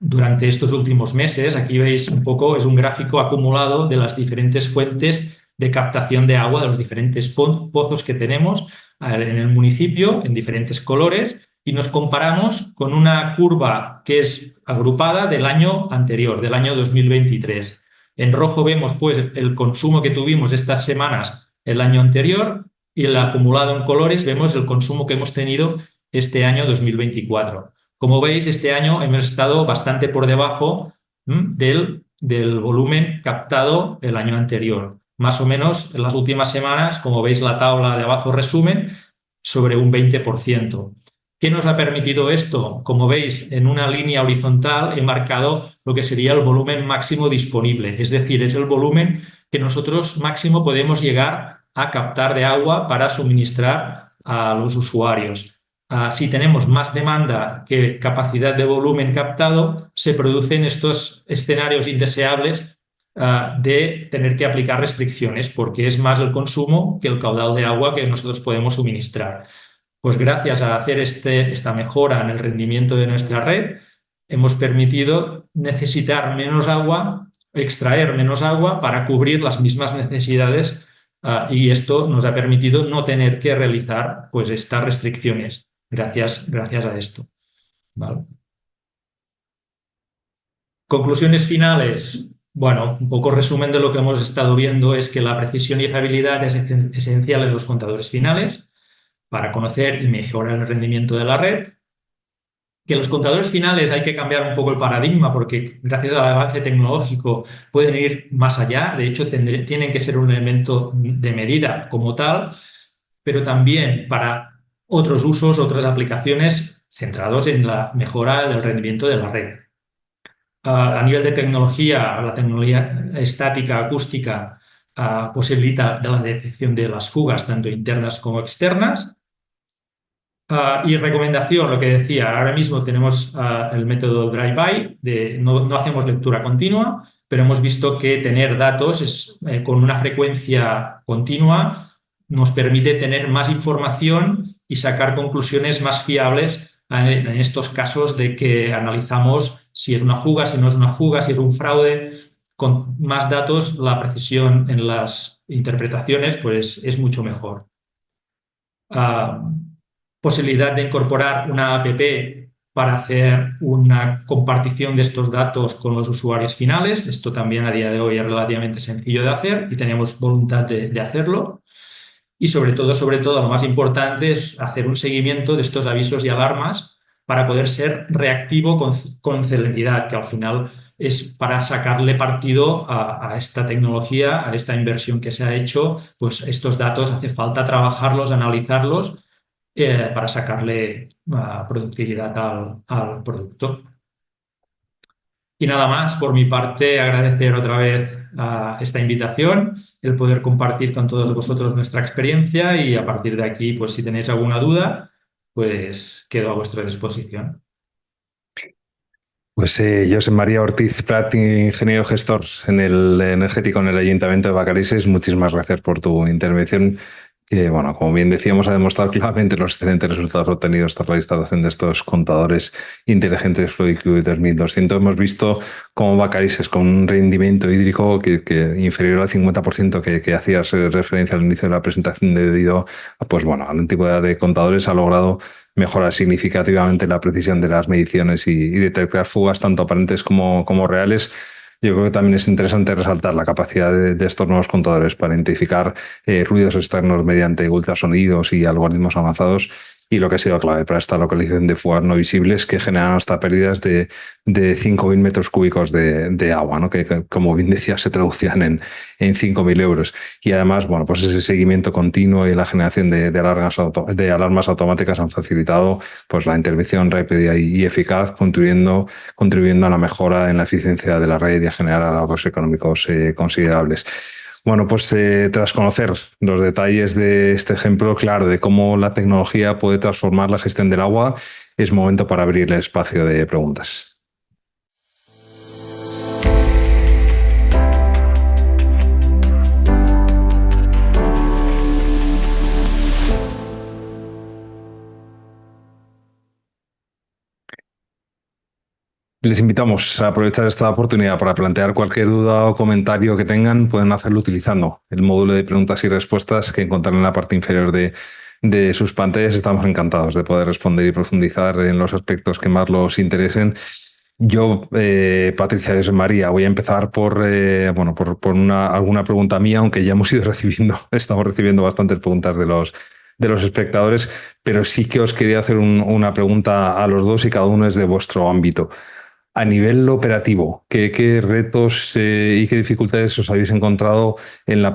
durante estos últimos meses, aquí veis un poco, es un gráfico acumulado de las diferentes fuentes de captación de agua, de los diferentes pozos que tenemos en el municipio, en diferentes colores, y nos comparamos con una curva que es agrupada del año anterior, del año 2023. En rojo vemos pues el consumo que tuvimos estas semanas el año anterior y el acumulado en colores vemos el consumo que hemos tenido este año 2024. Como veis, este año hemos estado bastante por debajo del volumen captado el año anterior. Más o menos en las últimas semanas, como veis la tabla de abajo resumen, sobre un 20%. ¿Qué nos ha permitido esto? Como veis, en una línea horizontal he marcado lo que sería el volumen máximo disponible, es decir, es el volumen que nosotros máximo podemos llegar a captar de agua para suministrar a los usuarios. Si tenemos más demanda que capacidad de volumen captado, se producen estos escenarios indeseables de tener que aplicar restricciones porque es más el consumo que el caudal de agua que nosotros podemos suministrar. Pues gracias a hacer esta mejora en el rendimiento de nuestra red, hemos permitido necesitar menos agua, extraer menos agua para cubrir las mismas necesidades y esto nos ha permitido no tener que realizar pues, estas restricciones gracias a esto. ¿Vale? Conclusiones finales. Bueno, un poco resumen de lo que hemos estado viendo es que la precisión y fiabilidad es esencial en los contadores finales para conocer y mejorar el rendimiento de la red. Que los contadores finales hay que cambiar un poco el paradigma porque gracias al avance tecnológico pueden ir más allá. De hecho, tienen que ser un elemento de medida como tal, pero también para otros usos, otras aplicaciones centrados en la mejora del rendimiento de la red. A nivel de tecnología, la tecnología estática, acústica, posibilita la detección de las fugas, tanto internas como externas. Y recomendación, lo que decía, ahora mismo tenemos el método drive-by, no hacemos lectura continua, pero hemos visto que tener datos con una frecuencia continua nos permite tener más información y sacar conclusiones más fiables en estos casos de que analizamos si es una fuga, si no es una fuga, si es un fraude. Con más datos, la precisión en las interpretaciones pues, es mucho mejor. Posibilidad de incorporar una app para hacer una compartición de estos datos con los usuarios finales. Esto también a día de hoy es relativamente sencillo de hacer y tenemos voluntad de hacerlo. Y sobre todo, lo más importante es hacer un seguimiento de estos avisos y alarmas para poder ser reactivo con celeridad, que al final es para sacarle partido a esta tecnología, a esta inversión que se ha hecho. Pues estos datos hace falta trabajarlos, analizarlos para sacarle productividad al producto. Y nada más, por mi parte, agradecer otra vez esta invitación, el poder compartir con todos vosotros nuestra experiencia y a partir de aquí, pues si tenéis alguna duda, pues quedo a vuestra disposición. Pues Josep María Ortiz Prat, ingeniero gestor en el energético en el Ayuntamiento de Vacarisses, muchísimas gracias por tu intervención. Bueno, como bien decíamos, ha demostrado claramente los excelentes resultados obtenidos tras la instalación de estos contadores inteligentes FluidQ 2200. Hemos visto cómo Vacarisses, con un rendimiento hídrico que inferior al 50% que hacías referencia al inicio de la presentación, debido pues, bueno, a la antigüedad de contadores, ha logrado mejorar significativamente la precisión de las mediciones y detectar fugas tanto aparentes como reales. Yo creo que también es interesante resaltar la capacidad de estos nuevos contadores para identificar ruidos externos mediante ultrasonidos y algoritmos avanzados, y lo que ha sido clave para esta localización de fugas no visibles que generan hasta pérdidas de 5.000 metros cúbicos de agua, ¿no? Que, como bien decía, se traducían en 5.000 euros. Y además, bueno, pues ese seguimiento continuo y la generación de alarmas automáticas han facilitado pues, la intervención rápida y eficaz, contribuyendo a la mejora en la eficiencia de la red y a generar ahorros económicos considerables. Bueno, pues tras conocer los detalles de este ejemplo claro de cómo la tecnología puede transformar la gestión del agua, es momento para abrir el espacio de preguntas. Les invitamos a aprovechar esta oportunidad para plantear cualquier duda o comentario que tengan. Pueden hacerlo utilizando el módulo de preguntas y respuestas que encontrarán en la parte inferior de sus pantallas. Estamos encantados de poder responder y profundizar en los aspectos que más los interesen. Yo, Patricia y Josep María, voy a empezar por alguna pregunta mía, aunque ya estamos recibiendo bastantes preguntas de los espectadores, pero sí que os quería hacer una pregunta a los dos y cada uno es de vuestro ámbito. A nivel operativo, ¿qué retos y qué dificultades os habéis encontrado en la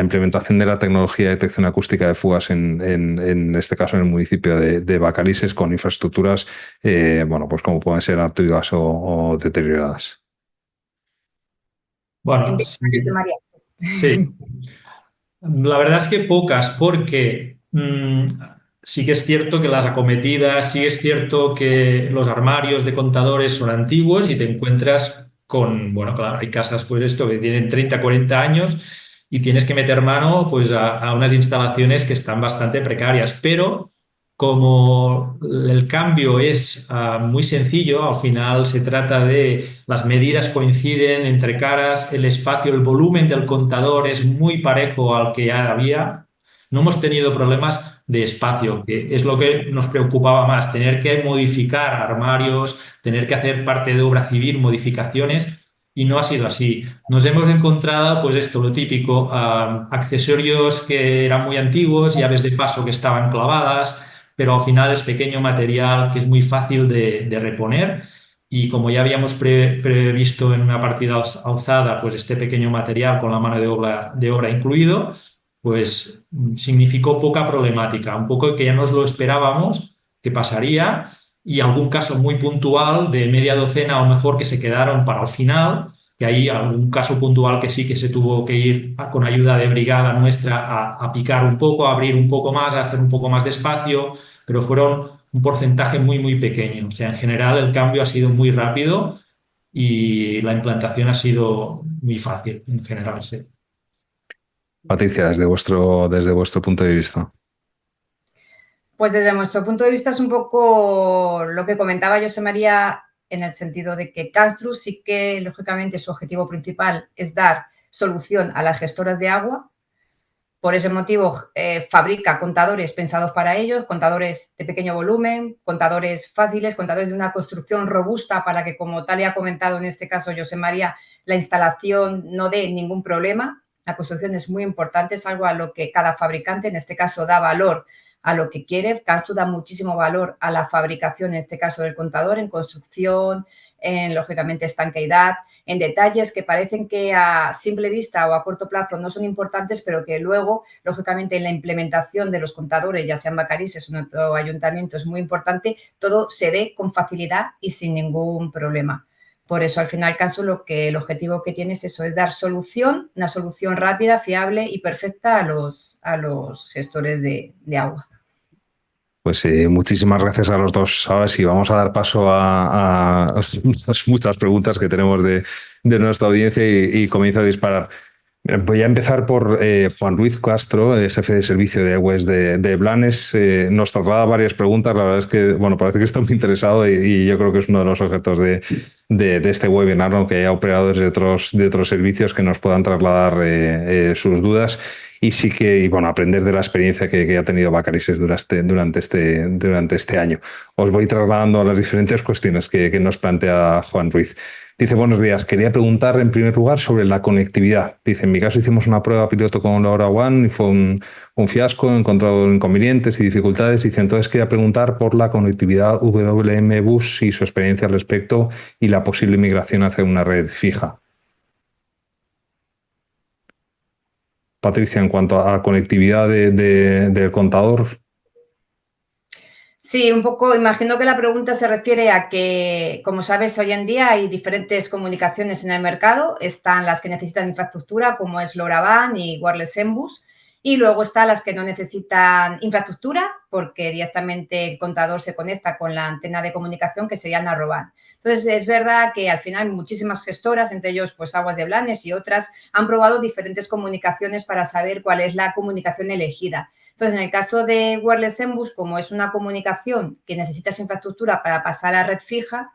implementación de la tecnología de detección acústica de fugas en este caso en el municipio de Vacarisses, con infraestructuras pues como pueden ser antiguas o deterioradas? Bueno, María. sí. La verdad es que pocas, porque sí que es cierto que las acometidas, sí es cierto que los armarios de contadores son antiguos y te encuentras con, bueno, claro, hay casas pues esto que tienen 30, 40 años y tienes que meter mano pues a unas instalaciones que están bastante precarias, pero como el cambio es muy sencillo, al final se trata de las medidas coinciden entre caras, el espacio, el volumen del contador es muy parejo al que ya había. No hemos tenido problemas de espacio, que es lo que nos preocupaba más, tener que modificar armarios, tener que hacer parte de obra civil, modificaciones, y no ha sido así. Nos hemos encontrado, pues esto, lo típico, accesorios que eran muy antiguos, llaves de paso que estaban clavadas, pero al final es pequeño material que es muy fácil de reponer y como ya habíamos previsto en una partida alzada, pues este pequeño material con la mano de obra incluido, pues significó poca problemática, un poco que ya nos lo esperábamos que pasaría y algún caso muy puntual de media docena o mejor que se quedaron para el final, que hay algún caso puntual que sí que se tuvo que ir con ayuda de brigada nuestra a picar un poco, a abrir un poco más, a hacer un poco más de espacio, pero fueron un porcentaje muy, muy pequeño. O sea, en general el cambio ha sido muy rápido y la implantación ha sido muy fácil, en general, sí. Patricia, desde vuestro punto de vista. Pues desde nuestro punto de vista es un poco lo que comentaba José María, en el sentido de que Canstru sí que, lógicamente, su objetivo principal es dar solución a las gestoras de agua. Por ese motivo, fabrica contadores pensados para ellos, contadores de pequeño volumen, contadores fáciles, contadores de una construcción robusta para que, como tal y ha comentado en este caso José María, la instalación no dé ningún problema. La construcción es muy importante, es algo a lo que cada fabricante, en este caso, da valor a lo que quiere. Canstru da muchísimo valor a la fabricación, en este caso del contador, en construcción, en, lógicamente, estanqueidad, en detalles que parecen que a simple vista o a corto plazo no son importantes, pero que luego, lógicamente, en la implementación de los contadores, ya sean Bacarises o en otro ayuntamiento, es muy importante, todo se dé con facilidad y sin ningún problema. Por eso, al final, Canstru, el objetivo que tiene es eso, es dar solución, una solución rápida, fiable y perfecta a los gestores de agua. Pues muchísimas gracias a los dos. Ahora sí, vamos a dar paso a muchas preguntas que tenemos de nuestra audiencia y comienzo a disparar. Voy a empezar por Juan Ruiz Castro, jefe de servicio de aguas de Blanes. Nos traslada varias preguntas. La verdad es que, bueno, parece que está muy interesado y yo creo que es uno de los objetos de este webinar, ¿no? Que haya operadores de otros servicios que nos puedan trasladar sus dudas y sí que, y bueno, aprender de la experiencia que ha tenido Bacarises durante este año. Os voy trasladando a las diferentes cuestiones que nos plantea Juan Ruiz. Dice, buenos días, quería preguntar en primer lugar sobre la conectividad. Dice, en mi caso hicimos una prueba piloto con LoRaWAN y fue un fiasco, he encontrado inconvenientes y dificultades. Dice, entonces quería preguntar por la conectividad WM-Bus y su experiencia al respecto y la posible migración hacia una red fija. Patricia, en cuanto a conectividad del contador. Sí, un poco, imagino que la pregunta se refiere a que, como sabes, hoy en día hay diferentes comunicaciones en el mercado. Están las que necesitan infraestructura, como es LoRaWAN y Wireless M-Bus, y luego están las que no necesitan infraestructura porque directamente el contador se conecta con la antena de comunicación, que sería Narrowband. Entonces, es verdad que al final muchísimas gestoras, entre ellos pues Aguas de Blanes y otras, han probado diferentes comunicaciones para saber cuál es la comunicación elegida. Entonces, en el caso de Wireless M-Bus, como es una comunicación que necesitas infraestructura para pasar a red fija,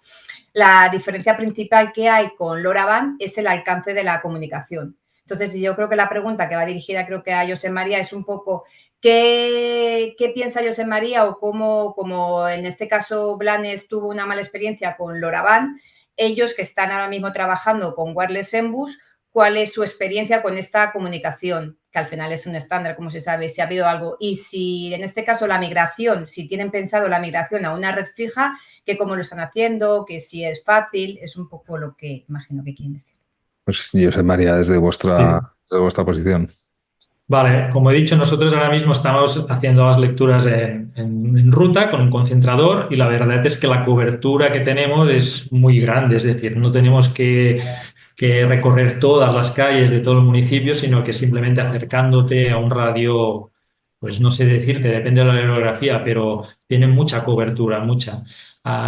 la diferencia principal que hay con LoRaWAN es el alcance de la comunicación. Entonces, yo creo que la pregunta que va dirigida, creo que a José María, es un poco ¿qué piensa José María o cómo, como en este caso Blanes tuvo una mala experiencia con LoRaWAN, ellos que están ahora mismo trabajando con Wireless M-Bus, cuál es su experiencia con esta comunicación, que al final es un estándar, como se sabe, si ha habido algo. Y si en este caso la migración, si tienen pensado la migración a una red fija, que cómo lo están haciendo, que si es fácil, es un poco lo que imagino que quieren decir. Pues José María, desde vuestra posición. Vale, como he dicho, nosotros ahora mismo estamos haciendo las lecturas en ruta con un concentrador y la verdad es que la cobertura que tenemos es muy grande, es decir, no tenemos que recorrer todas las calles de todo el municipio, sino que simplemente acercándote a un radio, pues no sé decirte, depende de la aerografía, pero tiene mucha cobertura, mucha.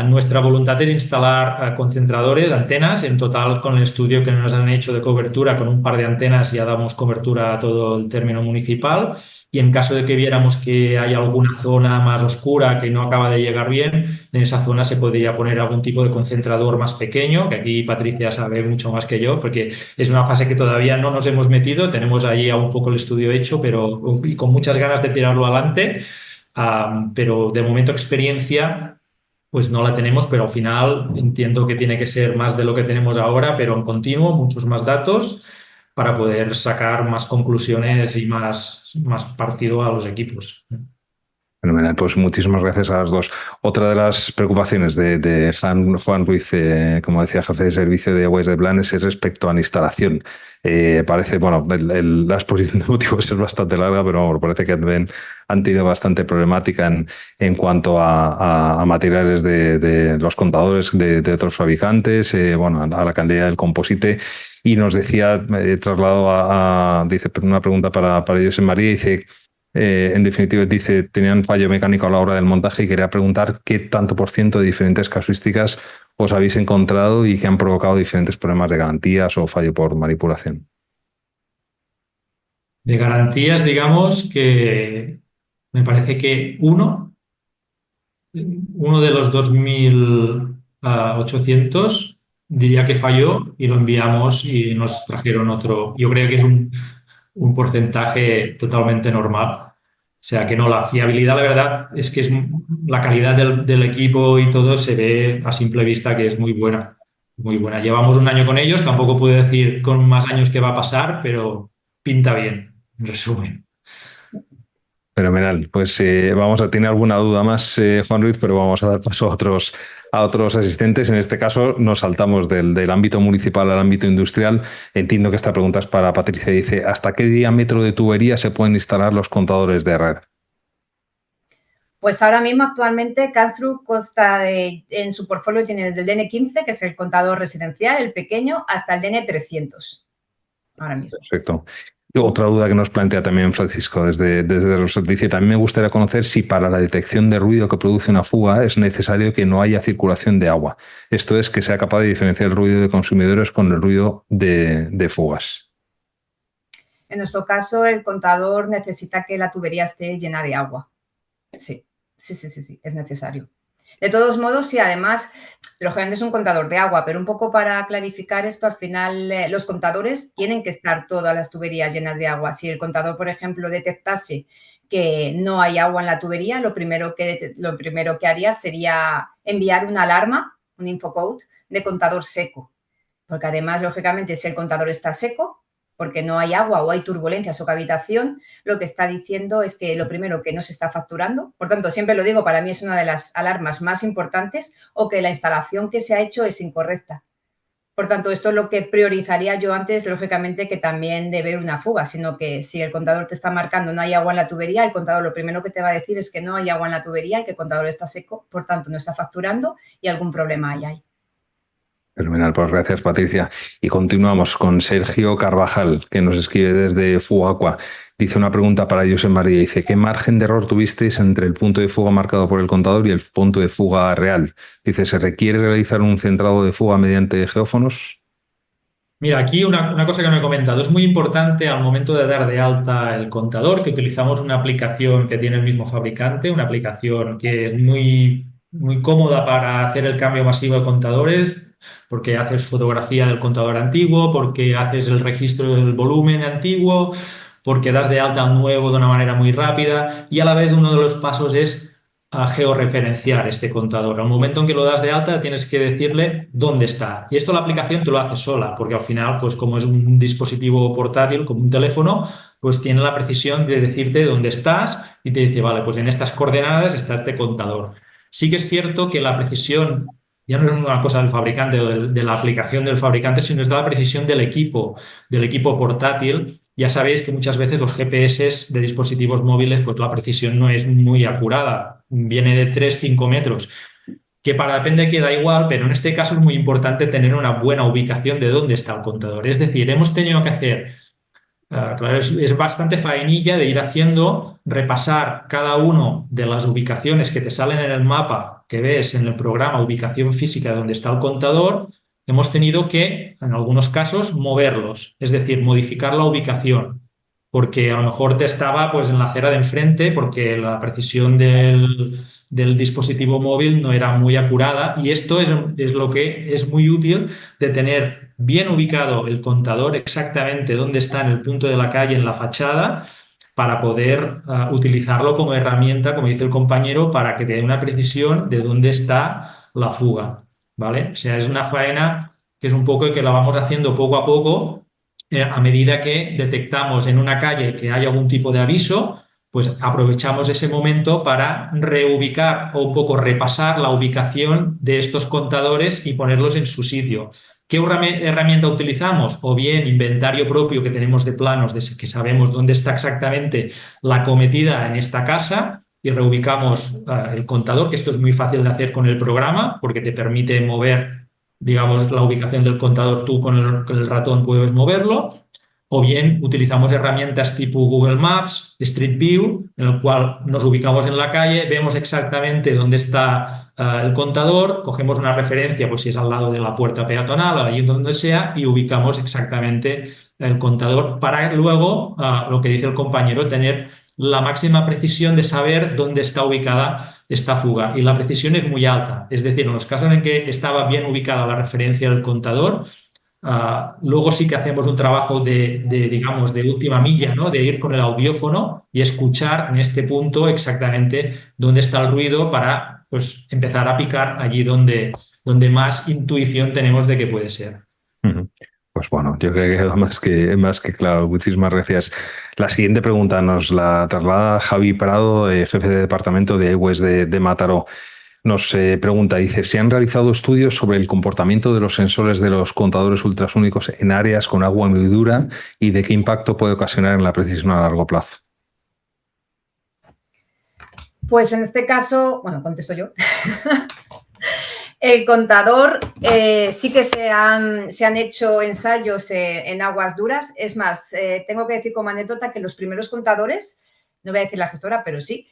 Nuestra voluntad es instalar concentradores, antenas. En total, con el estudio que nos han hecho de cobertura, con un par de antenas ya damos cobertura a todo el término municipal. Y en caso de que viéramos que hay alguna zona más oscura que no acaba de llegar bien, en esa zona se podría poner algún tipo de concentrador más pequeño, que aquí Patricia sabe mucho más que yo, porque es una fase que todavía no nos hemos metido. Tenemos ahí aún un poco el estudio hecho, pero y con muchas ganas de tirarlo adelante. Pero de momento experiencia pues no la tenemos, pero al final entiendo que tiene que ser más de lo que tenemos ahora, pero en continuo, muchos más datos para poder sacar más conclusiones y más partido a los equipos. Fenomenal, pues muchísimas gracias a las dos. Otra de las preocupaciones de Juan Ruiz, como decía, jefe de servicio de aguas de Blanes, es respecto a la instalación. Parece, bueno, la exposición de motivos es bastante larga, pero bueno, parece que han tenido bastante problemática en cuanto a materiales de los contadores de otros fabricantes, bueno, a la calidad del composite. Y nos decía, trasladado dice una pregunta para José María, dice... en definitiva, dice, tenían fallo mecánico a la hora del montaje y quería preguntar qué tanto por ciento de diferentes casuísticas os habéis encontrado y que han provocado diferentes problemas de garantías o fallo por manipulación. De garantías, digamos que me parece que uno uno de los 2.800 diría que falló y lo enviamos y nos trajeron otro. Yo creo que es un porcentaje totalmente normal. O sea que no, la fiabilidad, la verdad, es que es la calidad del equipo y todo se ve a simple vista que es muy buena. Muy buena. Llevamos un año con ellos, tampoco puedo decir con más años qué va a pasar, pero pinta bien, en resumen. Fenomenal. Pues tiene alguna duda más, Juan Ruiz, pero vamos a dar paso a otros asistentes. En este caso nos saltamos del ámbito municipal al ámbito industrial. Entiendo que esta pregunta es para Patricia. Dice, ¿hasta qué diámetro de tubería se pueden instalar los contadores de red? Pues ahora mismo actualmente Camstrup en su portfolio tiene desde el DN15, que es el contador residencial, el pequeño, hasta el DN300. Ahora mismo. Perfecto. Otra duda que nos plantea también Francisco desde Rosell dice, también me gustaría conocer si para la detección de ruido que produce una fuga es necesario que no haya circulación de agua. Esto es, que sea capaz de diferenciar el ruido de consumidores con el ruido de fugas. En nuestro caso, el contador necesita que la tubería esté llena de agua. Sí, es necesario. De todos modos, sí, además, lógicamente es un contador de agua, pero un poco para clarificar esto, al final los contadores tienen que estar todas las tuberías llenas de agua. Si el contador, por ejemplo, detectase que no hay agua en la tubería, lo primero que haría sería enviar una alarma, un infocode de contador seco. Porque además, lógicamente, si el contador está seco, porque no hay agua o hay turbulencias o cavitación, lo que está diciendo es que lo primero, que no se está facturando. Por tanto, siempre lo digo, para mí es una de las alarmas más importantes, o que la instalación que se ha hecho es incorrecta. Por tanto, esto es lo que priorizaría yo antes, lógicamente, que también de ver una fuga, sino que si el contador te está marcando no hay agua en la tubería, el contador lo primero que te va a decir es que no hay agua en la tubería, que el contador está seco, por tanto, no está facturando y algún problema hay ahí. Fenomenal, pues gracias, Patricia. Y continuamos con Sergio Carvajal, que nos escribe desde Fugacua. Dice una pregunta para Josep María. Dice, ¿qué margen de error tuvisteis entre el punto de fuga marcado por el contador y el punto de fuga real? Dice, ¿se requiere realizar un centrado de fuga mediante geófonos? Mira, aquí una cosa que no he comentado. Es muy importante al momento de dar de alta el contador que utilizamos una aplicación que tiene el mismo fabricante, una aplicación que es muy, muy cómoda para hacer el cambio masivo de contadores, porque haces fotografía del contador antiguo, porque haces el registro del volumen antiguo, porque das de alta un nuevo de una manera muy rápida y a la vez uno de los pasos es a georreferenciar este contador. Al momento en que lo das de alta tienes que decirle dónde está. Y esto la aplicación te lo hace sola, porque al final, pues como es un dispositivo portátil, como un teléfono, pues tiene la precisión de decirte dónde estás y te dice, vale, pues en estas coordenadas está este contador. Sí que es cierto que la precisión ya no es una cosa del fabricante o de la aplicación del fabricante, sino es la precisión del equipo portátil. Ya sabéis que muchas veces los GPS de dispositivos móviles, pues la precisión no es muy acurada, viene de 3-5 metros, que para depende que da igual, pero en este caso es muy importante tener una buena ubicación de dónde está el contador. Es decir, hemos tenido que hacer, claro, es bastante faenilla de ir haciendo, repasar cada uno de las ubicaciones que te salen en el mapa, que ves en el programa, ubicación física de donde está el contador. Hemos tenido que, en algunos casos, moverlos, es decir, modificar la ubicación, porque a lo mejor te estaba pues, en la acera de enfrente porque la precisión del dispositivo móvil no era muy acurada, y esto es lo que es muy útil de tener bien ubicado el contador exactamente dónde está en el punto de la calle, en la fachada, para poder utilizarlo como herramienta, como dice el compañero, para que te dé una precisión de dónde está la fuga. ¿Vale? O sea, es una faena que es un poco que la vamos haciendo poco a poco, a medida que detectamos en una calle que hay algún tipo de aviso, pues aprovechamos ese momento para reubicar o un poco repasar la ubicación de estos contadores y ponerlos en su sitio. ¿Qué herramienta utilizamos? O bien inventario propio que tenemos de planos, que sabemos dónde está exactamente la cometida en esta casa, y reubicamos el contador, que esto es muy fácil de hacer con el programa porque te permite mover, digamos, la ubicación del contador. Tú con el ratón puedes moverlo, o bien utilizamos herramientas tipo Google Maps, Street View, en el cual nos ubicamos en la calle, vemos exactamente dónde está el contador, cogemos una referencia, pues si es al lado de la puerta peatonal o allí donde sea, y ubicamos exactamente el contador para luego, lo que dice el compañero, tener la máxima precisión de saber dónde está ubicada esta fuga. Y la precisión es muy alta. Es decir, en los casos en que estaba bien ubicada la referencia del contador, luego sí que hacemos un trabajo digamos, de última milla, ¿no? De ir con el audiófono y escuchar en este punto exactamente dónde está el ruido para, pues, empezar a picar allí donde más intuición tenemos de que puede ser. Ujú. Pues bueno, yo creo que quedó más que claro. Muchísimas gracias. La siguiente pregunta nos la traslada Javi Prado, jefe de departamento de iWest de Mataró. Nos pregunta, dice, ¿se han realizado estudios sobre el comportamiento de los sensores de los contadores ultrasónicos en áreas con agua muy dura y de qué impacto puede ocasionar en la precisión a largo plazo? Pues en este caso, bueno, contesto yo. El contador sí que se han hecho ensayos en aguas duras. Es más, tengo que decir como anécdota que los primeros contadores, no voy a decir la gestora, pero sí,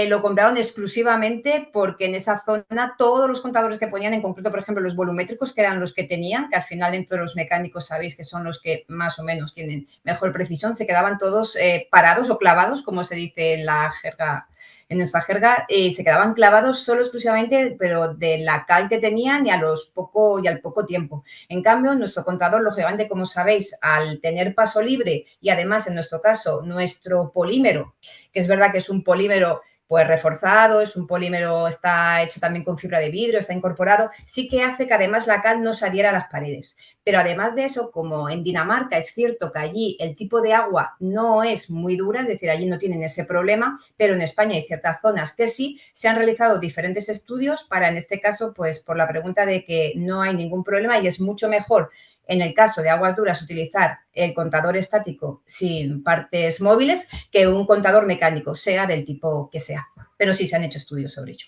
lo compraron exclusivamente porque en esa zona todos los contadores que ponían, en concreto, por ejemplo, los volumétricos, que eran los que tenían, que al final dentro de los mecánicos sabéis que son los que más o menos tienen mejor precisión, se quedaban todos parados o clavados, como se dice en la jerga. En nuestra jerga se quedaban clavados solo exclusivamente, pero de la cal que tenían y al poco tiempo. En cambio, nuestro contador, lógicamente, como sabéis, al tener paso libre y además, en nuestro caso, nuestro polímero, que es verdad que es un polímero pues reforzado, es un polímero, está hecho también con fibra de vidrio, está incorporado, sí que hace que además la cal no se adhiera a las paredes. Pero además de eso, como en Dinamarca es cierto que allí el tipo de agua no es muy dura, es decir, allí no tienen ese problema, pero en España hay ciertas zonas que sí, se han realizado diferentes estudios para, en este caso, pues por la pregunta de que no hay ningún problema y es mucho mejor en el caso de aguas duras utilizar el contador estático sin partes móviles que un contador mecánico, sea del tipo que sea. Pero sí se han hecho estudios sobre ello.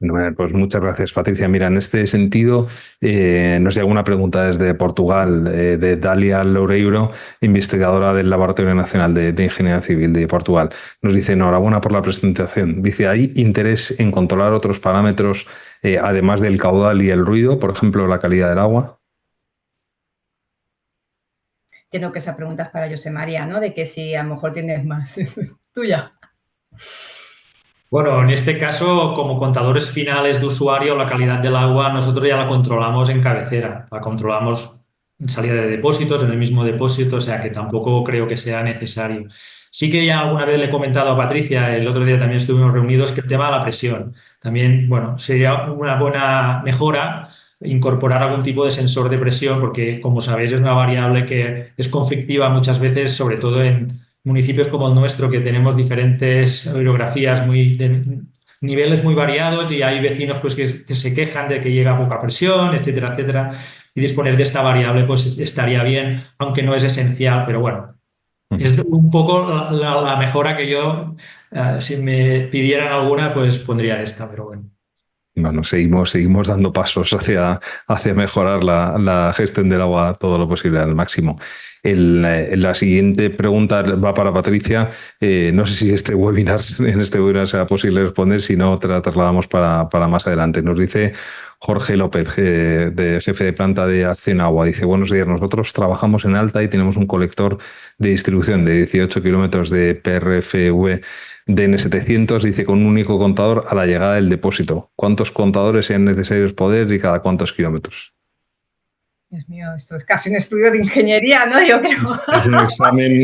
Bueno, pues muchas gracias, Patricia. Mira, en este sentido, nos llega una pregunta desde Portugal, de Dalia Loureiro, investigadora del Laboratorio Nacional de Ingeniería Civil de Portugal. Nos dice, enhorabuena por la presentación. Dice, ¿hay interés en controlar otros parámetros, además del caudal y el ruido, por ejemplo, la calidad del agua? Entiendo que esa pregunta es para José María, ¿no? De que si a lo mejor tienes más. Tuya. Bueno, en este caso, como contadores finales de usuario, la calidad del agua nosotros ya la controlamos en cabecera, la controlamos en salida de depósitos, en el mismo depósito, o sea que tampoco creo que sea necesario. Sí que ya alguna vez le he comentado a Patricia, el otro día también estuvimos reunidos, que el tema de la presión. También, bueno, sería una buena mejora incorporar algún tipo de sensor de presión, porque como sabéis es una variable que es conflictiva muchas veces, sobre todo en municipios como el nuestro, que tenemos diferentes orografías niveles muy variados y hay vecinos pues, que se quejan de que llega poca presión, etcétera, etcétera. Y disponer de esta variable pues, estaría bien, aunque no es esencial, pero bueno, es un poco la mejora que yo, si me pidieran alguna, pues pondría esta, pero bueno. Bueno, seguimos dando pasos hacia mejorar la gestión del agua todo lo posible al máximo. La siguiente pregunta va para Patricia. No sé si en este webinar será posible responder, si no, te la trasladamos para más adelante. Nos dice Jorge López, jefe de planta de Acción Agua. Dice, buenos días, nosotros trabajamos en Alta y tenemos un colector de distribución de 18 kilómetros de PRFV de N700, dice, con un único contador a la llegada del depósito. ¿Cuántos contadores sean necesarios poder y cada cuántos kilómetros? Dios mío, esto es casi un estudio de ingeniería, ¿no? Yo creo. Es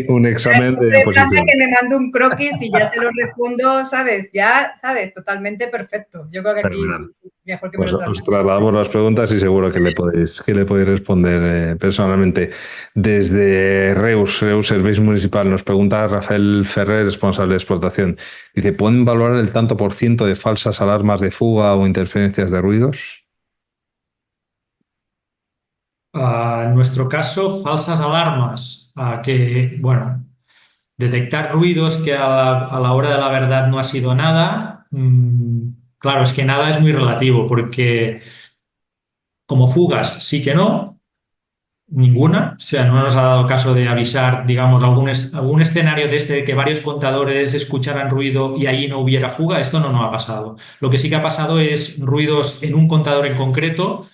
un examen de oposición. Que me mando un croquis y ya se lo respondo, ¿sabes? Ya, ¿sabes? Totalmente perfecto. Yo creo que aquí sí, mejor que me Pues lo os trasladamos las preguntas y seguro que le podéis responder personalmente. Desde Reus Servicio Municipal, nos pregunta Rafael Ferrer, responsable de explotación. Dice, ¿pueden valorar el tanto por ciento de falsas alarmas de fuga o interferencias de ruidos? En nuestro caso, falsas alarmas, que, bueno, detectar ruidos que a la hora de la verdad no ha sido nada. Claro, es que nada es muy relativo, porque como fugas sí que no, ninguna. O sea, no nos ha dado caso de avisar, digamos, algún escenario de este de que varios contadores escucharan ruido y allí no hubiera fuga. Esto no ha pasado. Lo que sí que ha pasado es ruidos en un contador en concreto,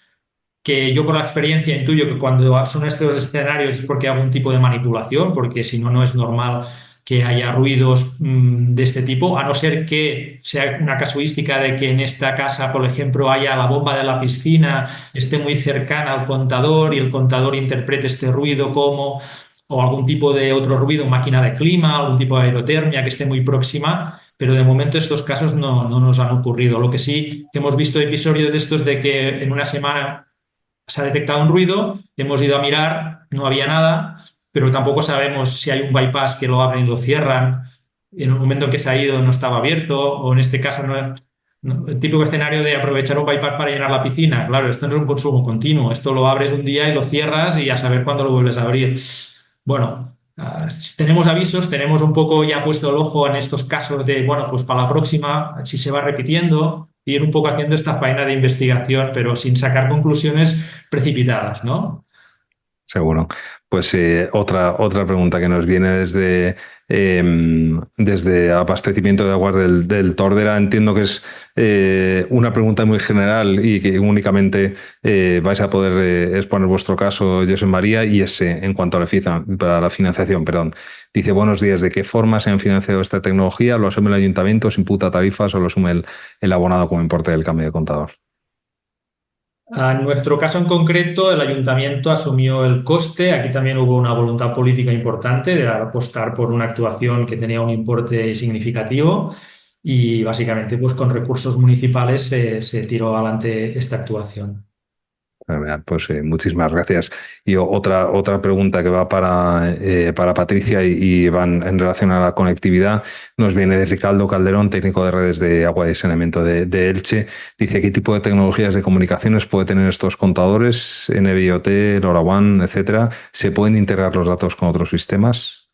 que yo por la experiencia intuyo que cuando son estos escenarios es porque hay algún tipo de manipulación, porque si no, no es normal que haya ruidos de este tipo, a no ser que sea una casuística de que en esta casa, por ejemplo, haya la bomba de la piscina, esté muy cercana al contador y el contador interprete este ruido como, o algún tipo de otro ruido, máquina de clima, algún tipo de aerotermia que esté muy próxima, pero de momento estos casos no nos han ocurrido. Lo que sí que hemos visto episodios de estos de que en una semana se ha detectado un ruido, hemos ido a mirar, no había nada, pero tampoco sabemos si hay un bypass que lo abren y lo cierran, en un momento en que se ha ido no estaba abierto, o en este caso el típico escenario de aprovechar un bypass para llenar la piscina. Claro, esto no es un consumo continuo, esto lo abres un día y lo cierras y a saber cuándo lo vuelves a abrir. Bueno, tenemos avisos, tenemos un poco ya puesto el ojo en estos casos de, bueno, pues para la próxima, si se va repitiendo, ir un poco haciendo esta faena de investigación, pero sin sacar conclusiones precipitadas, ¿no? Seguro. Pues otra pregunta que nos viene desde abastecimiento de aguas del Tordera. Entiendo que es una pregunta muy general y que únicamente vais a poder exponer vuestro caso, José María, y es en cuanto a para la financiación. Perdón. Dice, buenos días, ¿de qué forma se han financiado esta tecnología? ¿Lo asume el ayuntamiento, se imputa tarifas o lo asume el abonado como importe del cambio de contador? En nuestro caso en concreto, el ayuntamiento asumió el coste. Aquí también hubo una voluntad política importante de apostar por una actuación que tenía un importe significativo y básicamente pues, con recursos municipales se tiró adelante esta actuación. Fenomenal, pues muchísimas gracias. Y otra pregunta que va para Patricia y van en relación a la conectividad, nos viene de Ricardo Calderón, técnico de redes de agua y saneamiento de Elche. Dice, ¿qué tipo de tecnologías de comunicaciones puede tener estos contadores, NB-IoT, LoRaWAN, etcétera? ¿Se pueden integrar los datos con otros sistemas?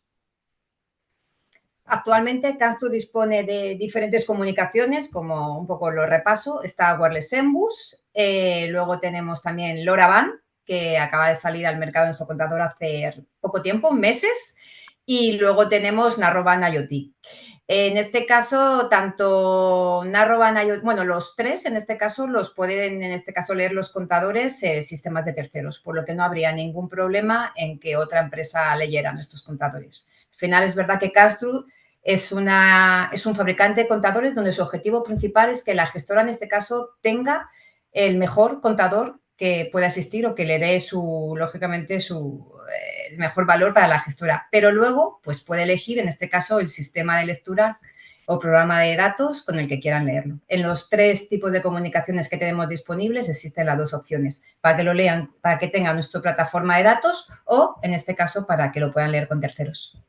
Actualmente Canstu dispone de diferentes comunicaciones, como un poco lo repaso. Está Wireless Embus, luego tenemos también LoRaWAN, que acaba de salir al mercado en nuestro contador hace poco tiempo, meses, y luego tenemos Narrowband IoT. En este caso, tanto Narrowband IoT, bueno, los tres en este caso los pueden leer los contadores sistemas de terceros, por lo que no habría ningún problema en que otra empresa leyera nuestros contadores. Al final es verdad que Canstu es un fabricante de contadores donde su objetivo principal es que la gestora, en este caso, tenga el mejor contador que pueda existir o que le dé lógicamente, el mejor valor para la gestora. Pero luego, pues puede elegir, en este caso, el sistema de lectura o programa de datos con el que quieran leerlo. En los tres tipos de comunicaciones que tenemos disponibles existen las dos opciones, para que lo lean, para que tengan nuestra plataforma de datos o, en este caso, para que lo puedan leer con terceros.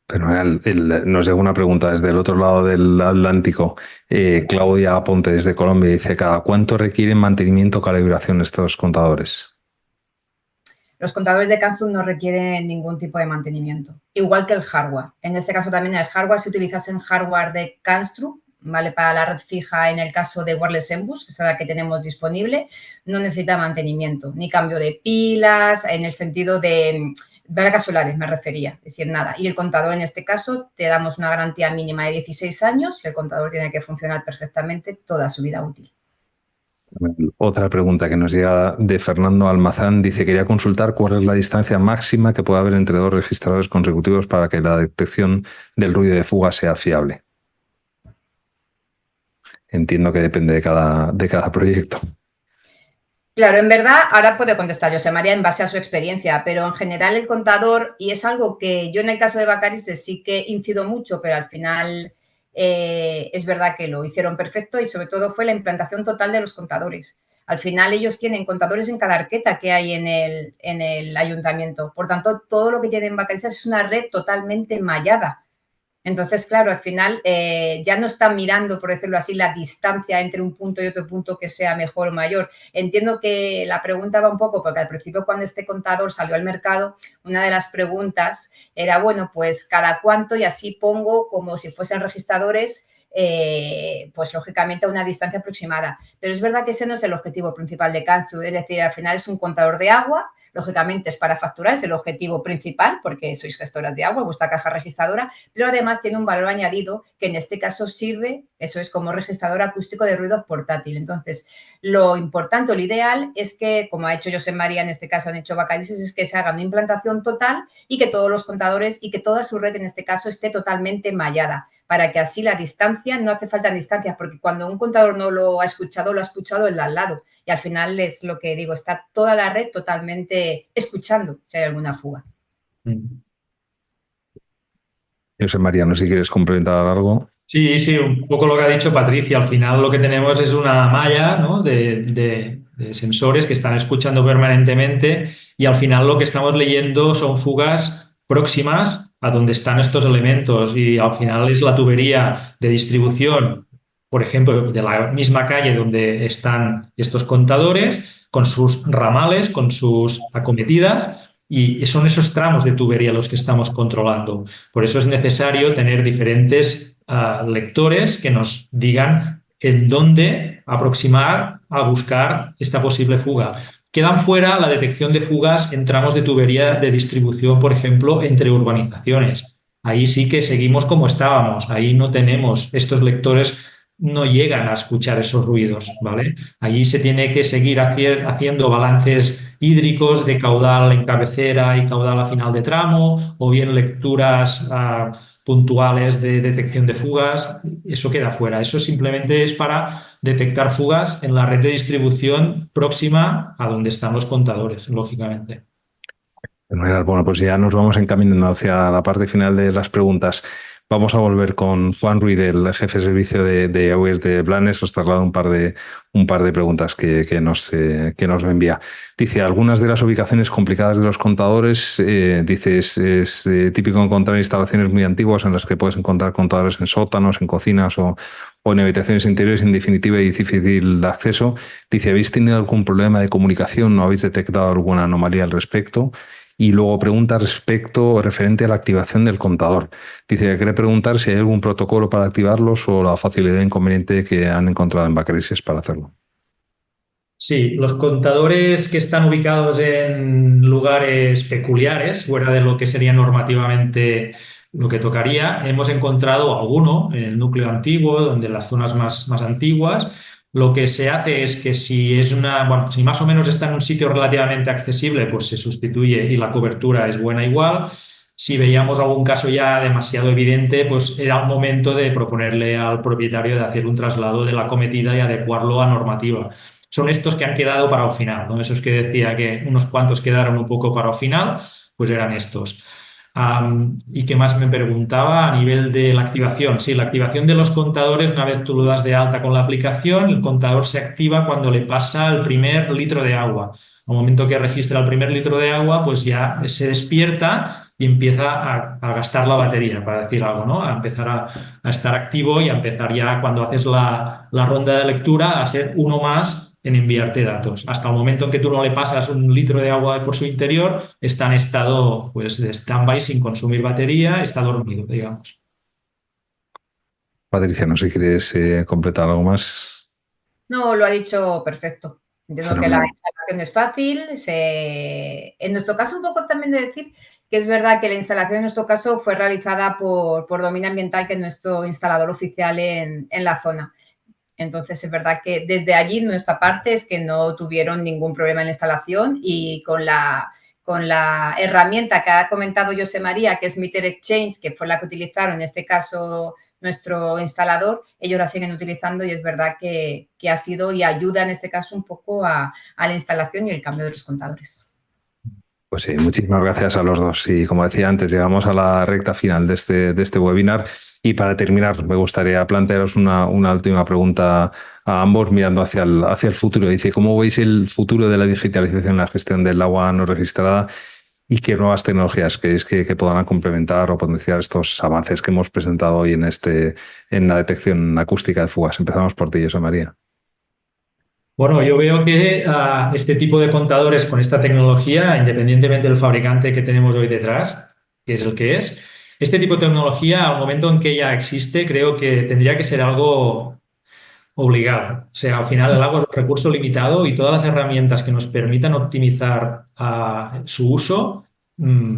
Pero nos llega una pregunta desde el otro lado del Atlántico. Claudia Aponte desde Colombia dice, ¿cada cuánto requieren mantenimiento o calibración estos contadores? Los contadores de Canstu no requieren ningún tipo de mantenimiento, igual que el hardware. En este caso también el hardware, si utilizasen hardware de Canstu, ¿vale? Para la red fija, en el caso de Wireless Embus, que es la que tenemos disponible, no necesita mantenimiento, ni cambio de pilas, en el sentido de placas solares me refería, es decir, nada. Y el contador, en este caso, te damos una garantía mínima de 16 años y el contador tiene que funcionar perfectamente toda su vida útil. Otra pregunta que nos llega de Fernando Almazán. Dice, quería consultar cuál es la distancia máxima que puede haber entre dos registradores consecutivos para que la detección del ruido de fuga sea fiable. Entiendo que depende de cada proyecto. Claro, en verdad, ahora puede contestar José María en base a su experiencia, pero en general el contador, y es algo que yo en el caso de Bacarises sí que incido mucho, pero al final es verdad que lo hicieron perfecto y sobre todo fue la implantación total de los contadores. Al final ellos tienen contadores en cada arqueta que hay en el ayuntamiento. Por tanto, todo lo que tienen Bacarises es una red totalmente mallada. Entonces, claro, al final ya no están mirando, por decirlo así, la distancia entre un punto y otro punto que sea mejor o mayor. Entiendo que la pregunta va un poco, porque al principio cuando este contador salió al mercado, una de las preguntas era, bueno, pues cada cuánto, y así pongo como si fuesen registradores, pues lógicamente a una distancia aproximada. Pero es verdad que ese no es el objetivo principal de Canstu, es decir, al final es un contador de agua, lógicamente es para facturar, es el objetivo principal porque sois gestoras de agua, vuestra caja registradora, pero además tiene un valor añadido que en este caso sirve, eso es como registrador acústico de ruidos portátil. Entonces, lo importante o lo ideal es que, como ha hecho José María, en este caso han hecho Bacarises, es que se haga una implantación total y que todos los contadores y que toda su red en este caso esté totalmente mallada, para que así la distancia, no hace falta distancias, porque cuando un contador no lo ha escuchado el de al lado. Y al final es lo que digo, está toda la red totalmente escuchando si hay alguna fuga. José María, no sé si quieres complementar algo. Sí, sí, un poco lo que ha dicho Patricia. Al final lo que tenemos es una malla, ¿no?, de sensores que están escuchando permanentemente y al final lo que estamos leyendo son fugas próximas a donde están estos elementos y al final es la tubería de distribución, por ejemplo, de la misma calle donde están estos contadores, con sus ramales, con sus acometidas. Y son esos tramos de tubería los que estamos controlando. Por eso es necesario tener diferentes lectores que nos digan en dónde aproximar a buscar esta posible fuga. Quedan fuera la detección de fugas en tramos de tubería de distribución, por ejemplo, entre urbanizaciones. Ahí sí que seguimos como estábamos. Ahí no tenemos estos lectores, no llegan a escuchar esos ruidos, ¿vale? Allí se tiene que seguir haciendo balances hídricos de caudal en cabecera y caudal a final de tramo, o bien lecturas puntuales de detección de fugas. Eso queda fuera. Eso simplemente es para detectar fugas en la red de distribución próxima a donde están los contadores, lógicamente. Bueno, pues ya nos vamos encaminando hacia la parte final de las preguntas. Vamos a volver con Juan Ruiz, el jefe de servicio de AWS de Blanes. Os traslado un par de preguntas que nos envía. Dice, algunas de las ubicaciones complicadas de los contadores, dice, es típico encontrar instalaciones muy antiguas en las que puedes encontrar contadores en sótanos, en cocinas o en habitaciones interiores, en definitiva, y difícil de acceso. Dice, ¿habéis tenido algún problema de comunicación o habéis detectado alguna anomalía al respecto? Y luego pregunta referente a la activación del contador. Dice que quiere preguntar si hay algún protocolo para activarlos o la facilidad e inconveniente que han encontrado en Bacarises para hacerlo. Sí, los contadores que están ubicados en lugares peculiares, fuera de lo que sería normativamente lo que tocaría, hemos encontrado alguno en el núcleo antiguo, donde las zonas más antiguas. Lo que se hace es que si si más o menos está en un sitio relativamente accesible, pues se sustituye y la cobertura es buena igual. Si veíamos algún caso ya demasiado evidente, pues era el momento de proponerle al propietario de hacer un traslado de la acometida y adecuarlo a normativa. Son estos que han quedado para el final, ¿no? Esos que decía que unos cuantos quedaron un poco para el final, pues eran estos. ¿Y qué más me preguntaba a nivel de la activación? Sí, la activación de los contadores, una vez tú lo das de alta con la aplicación, el contador se activa cuando le pasa el primer litro de agua. Al momento que registra el primer litro de agua, pues ya se despierta y empieza a gastar la batería, para decir algo, ¿no? A empezar a estar activo y a empezar ya, cuando haces la ronda de lectura, a ser uno más en enviarte datos. Hasta el momento en que tú no le pasas un litro de agua por su interior, está en estado, pues, de stand-by, sin consumir batería, está dormido, digamos. Patricia, no sé si quieres completar algo más. No, lo ha dicho perfecto. Entiendo que la instalación es fácil. En nuestro caso, un poco también de decir que es verdad que la instalación en nuestro caso fue realizada por Domina Ambiental, que es nuestro instalador oficial en la zona. Entonces, es verdad que desde allí nuestra parte es que no tuvieron ningún problema en la instalación y con la herramienta que ha comentado José María, que es Meter Exchange, que fue la que utilizaron en este caso nuestro instalador, ellos la siguen utilizando y es verdad que ha sido y ayuda en este caso un poco a la instalación y el cambio de los contadores. Pues sí, muchísimas gracias a los dos. Y como decía antes, llegamos a la recta final de este webinar. Y para terminar, me gustaría plantearos una última pregunta a ambos mirando hacia el futuro. Dice, ¿cómo veis el futuro de la digitalización en la gestión del agua no registrada y qué nuevas tecnologías creéis que podrán complementar o potenciar estos avances que hemos presentado hoy en la detección acústica de fugas? Empezamos por ti, José María. Bueno, yo veo que este tipo de contadores con esta tecnología, independientemente del fabricante que tenemos hoy detrás, que es el que es, este tipo de tecnología, al momento en que ya existe, creo que tendría que ser algo obligado. O sea, al final el agua es un recurso limitado y todas las herramientas que nos permitan optimizar su uso,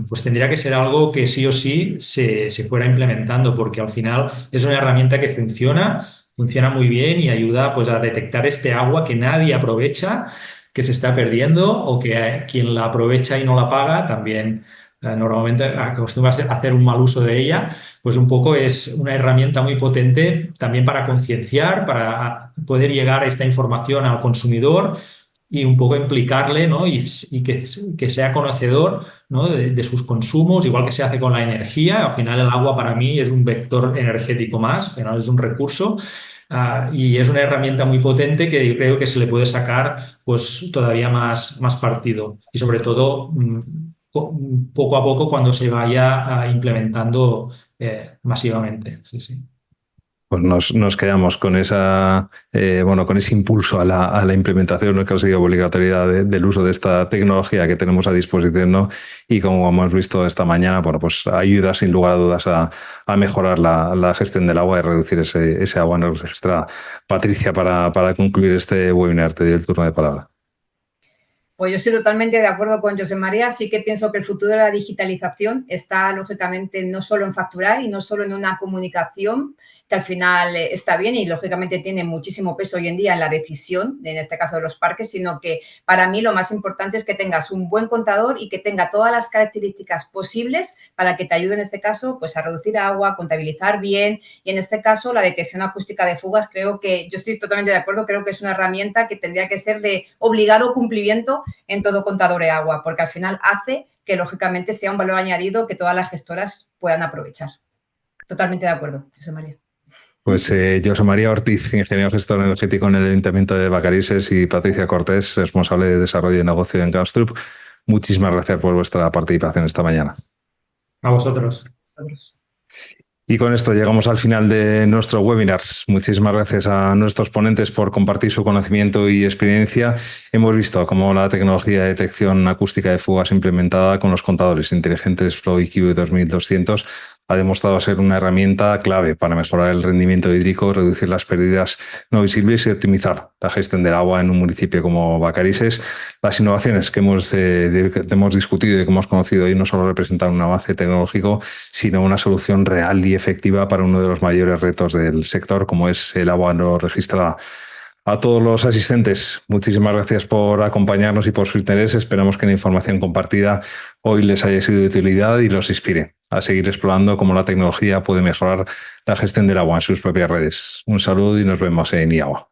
pues tendría que ser algo que sí o sí se fuera implementando, porque al final es una herramienta que funciona muy bien y ayuda pues a detectar este agua que nadie aprovecha, que se está perdiendo o que quien la aprovecha y no la paga también normalmente acostumbra a hacer un mal uso de ella, pues un poco es una herramienta muy potente también para concienciar, para poder llegar a esta información al consumidor y un poco implicarle, ¿no? Y que sea conocedor, ¿no? de sus consumos, igual que se hace con la energía. Al final el agua para mí es un vector energético más, al final es un recurso. Y es una herramienta muy potente que creo que se le puede sacar pues, todavía más partido. Y sobre todo, poco a poco cuando se vaya implementando masivamente. Sí, sí. Pues nos quedamos con con ese impulso a la implementación, ¿no? Casi obligatoriedad del uso de esta tecnología que tenemos a disposición, ¿no? Y como hemos visto esta mañana, bueno, pues ayuda sin lugar a dudas a mejorar la gestión del agua y reducir ese agua no registrada. Patricia, para concluir este webinar, te doy el turno de palabra. Pues yo estoy totalmente de acuerdo con José María. Sí que pienso que el futuro de la digitalización está, lógicamente, no solo en facturar y no solo en una comunicación que al final está bien y, lógicamente, tiene muchísimo peso hoy en día en la decisión, en este caso de los parques, sino que para mí lo más importante es que tengas un buen contador y que tenga todas las características posibles para que te ayude, en este caso, pues a reducir agua, contabilizar bien y, en este caso, la detección acústica de fugas. Creo que, yo estoy totalmente de acuerdo, creo que es una herramienta que tendría que ser de obligado cumplimiento en todo contador de agua, porque al final hace que, lógicamente, sea un valor añadido que todas las gestoras puedan aprovechar. Totalmente de acuerdo, José María. Pues José María Ortiz, ingeniero gestor energético en el Ayuntamiento de Vacarisses, y Patricia Cortés, responsable de desarrollo de negocio en Camstrup. Muchísimas gracias por vuestra participación esta mañana. A vosotros. Y con esto llegamos al final de nuestro webinar. Muchísimas gracias a nuestros ponentes por compartir su conocimiento y experiencia. Hemos visto cómo la tecnología de detección acústica de fugas implementada con los contadores inteligentes Flow IQ 2200 ha demostrado ser una herramienta clave para mejorar el rendimiento hídrico, reducir las pérdidas no visibles y optimizar la gestión del agua en un municipio como Vacarisses. Las innovaciones que hemos discutido y que hemos conocido hoy no solo representan un avance tecnológico, sino una solución real y efectiva para uno de los mayores retos del sector, como es el agua no registrada. A todos los asistentes, muchísimas gracias por acompañarnos y por su interés. Esperamos que la información compartida hoy les haya sido de utilidad y los inspire a seguir explorando cómo la tecnología puede mejorar la gestión del agua en sus propias redes. Un saludo y nos vemos en IAGUA.